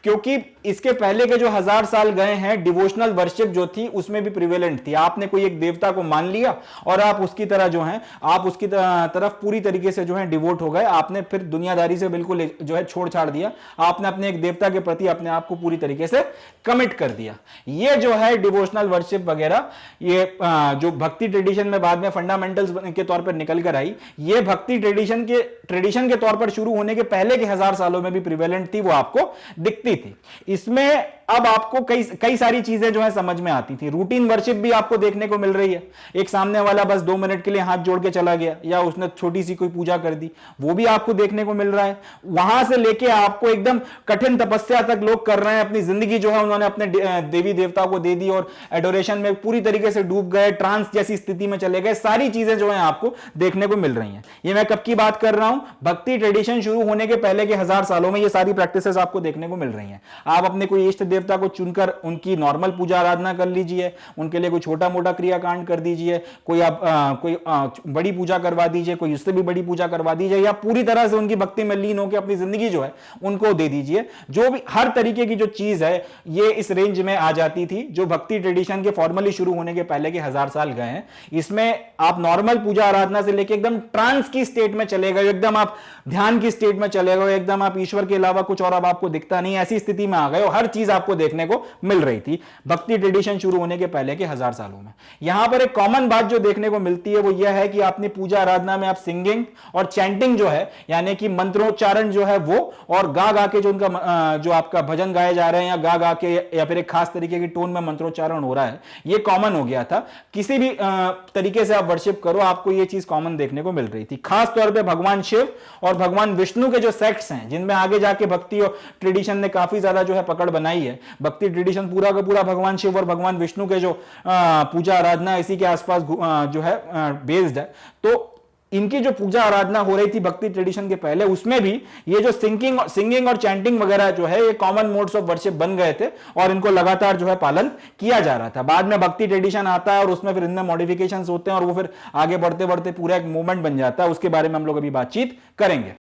क्योंकि इसके पहले के जो 1000 साल गए हैं, डिवोशनल वर्शिप जो थी उसमें भी प्रिवेलेंट थी। आपने कोई एक देवता को मान लिया और आप उसकी तरह जो है, आप उसकी तरफ पूरी तरीके से जो है डिवोट हो गए। आपने फिर दुनियादारी से बिल्कुल जो है छोड़ छाड़ दिया, आपने अपने एक देवता के प्रति अपने आप को पूरी तरीके से कमिट कर दिया। ये जो है डिवोशनल वर्शिप वगैरह, ये जो भक्ति ट्रेडिशन में बाद में फंडामेंटल्स के तौर पर निकल कर आई, ये भक्ति ट्रेडिशन के तौर पर शुरू होने के पहले के 1000 सालों में भी प्रिवेलेंट थी, वो आपको दिखती थी। इसमें अब आपको कई कई सारी चीजें जो है समझ में आती थी। रूटीन वर्शिप भी आपको देखने को मिल रही है, एक सामने वाला बस 2 मिनट के लिए हाथ जोड़ के चला गया या उसने छोटी सी कोई पूजा कर दी, वो भी आपको देखने को मिल रहा है। वहां से लेके आपको एकदम कठिन तपस्या तक लोग कर रहे हैं, अपनी जिंदगी जो है उन्होंने अपने देवी देवता को दे दी और एडोरेशन में पूरी तरीके से डूब गए, ट्रांस जैसी स्थिति में चले गए। सारी चीजें जो है आपको देखने को मिल रही हैं। ये मैं कब की बात कर रहा हूं, भक्ति ट्रेडिशन शुरू होने के पहले के 1000 सालों में ये सारी प्रैक्टिसेस आपको देखने को मिल रही हैं। आप अपने कोई इष्ट देवता को चुनकर उनकी नॉर्मल पूजा आराधना कर लीजिए, उनके लिए कोई छोटा मोटा क्रियाकांड कर दीजिए, कोई बड़ी पूजा करवा दीजिए, कोई उससे भी बड़ी पूजा करवा दीजिए, या पूरी तरह से उनकी भक्ति में लीन होकर अपनी जिंदगी जो है उनको दे दीजिए। जो भी हर तरीके की जो चीज है ये इस रेंज में आ जाती थी, जो भक्ति ट्रेडिशन के फॉर्मली शुरू होने के पहले के 1000 साल गए हैं। इसमें आप नॉर्मल पूजा आराधना से लेकर एकदम ट्रांस की स्टेट में चले गए, एकदम आप ध्यान की स्टेट में चले गए, एकदम आप ईश्वर के अलावा कुछ और अब आपको दिखता नहीं, ऐसी स्थिति में आ गए और हर चीज आपको देखने को मिल रही थी भक्ति ट्रेडिशन शुरू होने के पहले के 1000 सालों में। यहां पर एक कॉमन बात जो देखने को मिलती है वो यह है कि आपने पूजा आराधना में आप सिंगिंग और चैंटिंग जो है, यानी कि मंत्रोच्चारण जो है वो, और गा गा के जो उनका जो आपका भजन गाए जा रहे हैं या गा गा के या फिर एक खास तरीके की टोन में मंत्रोच्चारण हो रहा है, ये कॉमन हो गया था। किसी भी तरीके से आप वर्शिप करो आपको ये चीज कॉमन देखने को मिल रही थी। खास तौर पे भगवान शिव और भगवान विष्णु के जो सेक्ट्स हैं, जिनमें आगे जाके भक्ति और ट्रेडिशन ने काफी ज्यादा जो है पकड़ बनाई है। भक्ति ट्रेडिशन पूरा का पूरा भगवान शिव और भगवान विष्णु के जो पूजा आराधना इसी के आसपास जो है बेस्ड है। तो इनकी जो पूजा आराधना हो रही थी भक्ति ट्रेडिशन के पहले, उसमें भी ये जो सिंगिंग और चैंटिंग वगैरह जो है ये कॉमन मोड्स ऑफ वर्शिप बन गए थे और इनको लगातार जो है पालन किया जा रहा था। बाद में भक्ति ट्रेडिशन आता है और उसमें फिर इनमें मॉडिफिकेशंस होते हैं और वो फिर आगे बढ़ते बढ़ते पूरा एक मूवमेंट बन जाता है। उसके बारे में हम लोग अभी बातचीत करेंगे।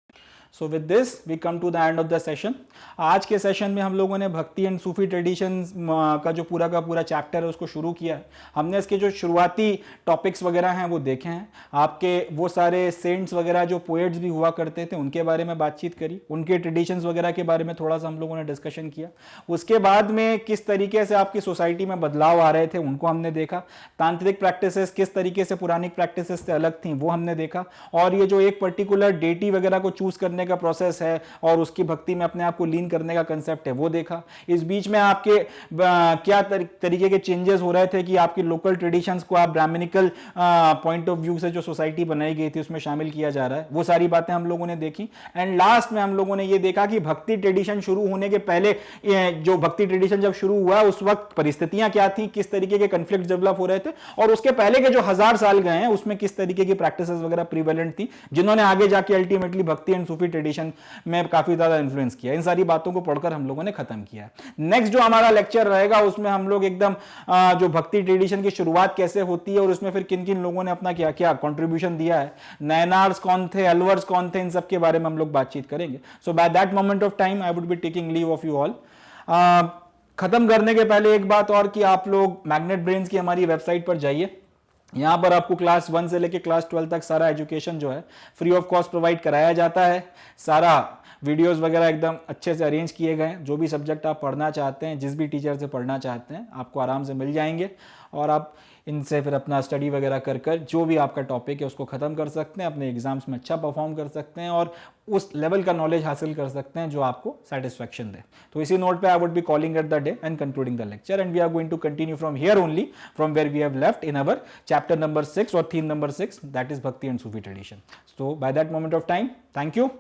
So with this we come to the end of the session. आज के सेशन में हम लोगों ने भक्ति एंड सूफी ट्रेडिशन का जो पूरा का पूरा चैप्टर है उसको शुरू किया है। हमने इसके जो शुरुआती टॉपिक्स वगैरह हैं वो देखे हैं। आपके वो सारे सेंट्स वगैरह जो पोएट्स भी हुआ करते थे उनके बारे में बातचीत करी, उनके ट्रेडिशंस वगैरह के बारे में थोड़ा सा हम लोगों ने डिस्कशन किया। उसके बाद में किस तरीके से आपकी सोसाइटी में बदलाव आ रहे थे उनको हमने देखा। तांत्रिक प्रैक्टिसेस किस तरीके से पुरानी प्रैक्टिसेस से अलग थी वो हमने देखा। और ये जो एक पर्टिकुलर डेटी वगैरह को चूज करने का प्रोसेस है और उसकी भक्ति में अपने आप को लीन करने का कंसेप्ट है वो देखा। इस बीच में आपके क्या तरीके के चेंजेस हो रहे थे कि आपकी लोकल ट्रेडिशंस को आप ब्राह्मणिकल पॉइंट ऑफ व्यू से जो सोसाइटी बनाई गई थी उसमें शामिल किया जा रहा है, वो सारी बातें हम लोगों ने देखी। एंड लास्ट में हम लोगों ने ये देखा कि भक्ति ट्रेडिशन शुरू होने के पहले जो भक्ति ट्रेडिशन जब शुरू हुआ उस वक्त परिस्थितियां क्या थी, किस तरीके के कन्फ्लिक्ट डेवलप हो रहे थे, और उसके पहले के जो 1000 साल गए हैं उसमें किस तरीके की प्रैक्टिसेस वगैरह प्रीवेलेंट थी, जिन्होंने आगे जाके अल्टीमेटली भक्ति एंड सूफी ट्रेडिशन में काफी ज्यादा इन्फ्लुएंस किया। इन सारी बातों को पढ़कर हम लोगों ने खत्म किया। नेक्स्ट जो हमारा लेक्चर रहेगा उसमें हम लोग एकदम जो भक्ति ट्रेडिशन की शुरुआत कैसे होती है और उसमें फिर किन किन लोगों ने अपना क्या क्या कंट्रीब्यूशन दिया है, नयनार्स कौन थे, अलवर्स कौन थे, इन सब के बारे में हम लोग बातचीत करेंगे। So by that moment of time I would be taking leave of you all. खत्म करने के पहले एक बात और कि आप लोग मैग्नेट ब्रेन्स की हमारी वेबसाइट पर जाइए। यहाँ पर आपको क्लास 1 से लेकर क्लास 12 तक सारा एजुकेशन जो है फ्री ऑफ कॉस्ट प्रोवाइड कराया जाता है। सारा वीडियोस वगैरह एकदम अच्छे से अरेंज किए गए हैं। जो भी सब्जेक्ट आप पढ़ना चाहते हैं, जिस भी टीचर से पढ़ना चाहते हैं, आपको आराम से मिल जाएंगे और आप इनसे फिर अपना स्टडी वगैरह कर कर जो भी आपका टॉपिक है उसको ख़त्म कर सकते हैं, अपने एग्जाम्स में अच्छा परफॉर्म कर सकते हैं और उस लेवल का नॉलेज हासिल कर सकते हैं जो आपको सेटिस्फैक्शन दे। तो इसी नोट पे I would be calling at the day and concluding the lecture, and we are going to continue from here only from where we have left in our chapter number 6 और theme number 6, that is Bhakti and Sufi tradition. So by that moment of time, thank you.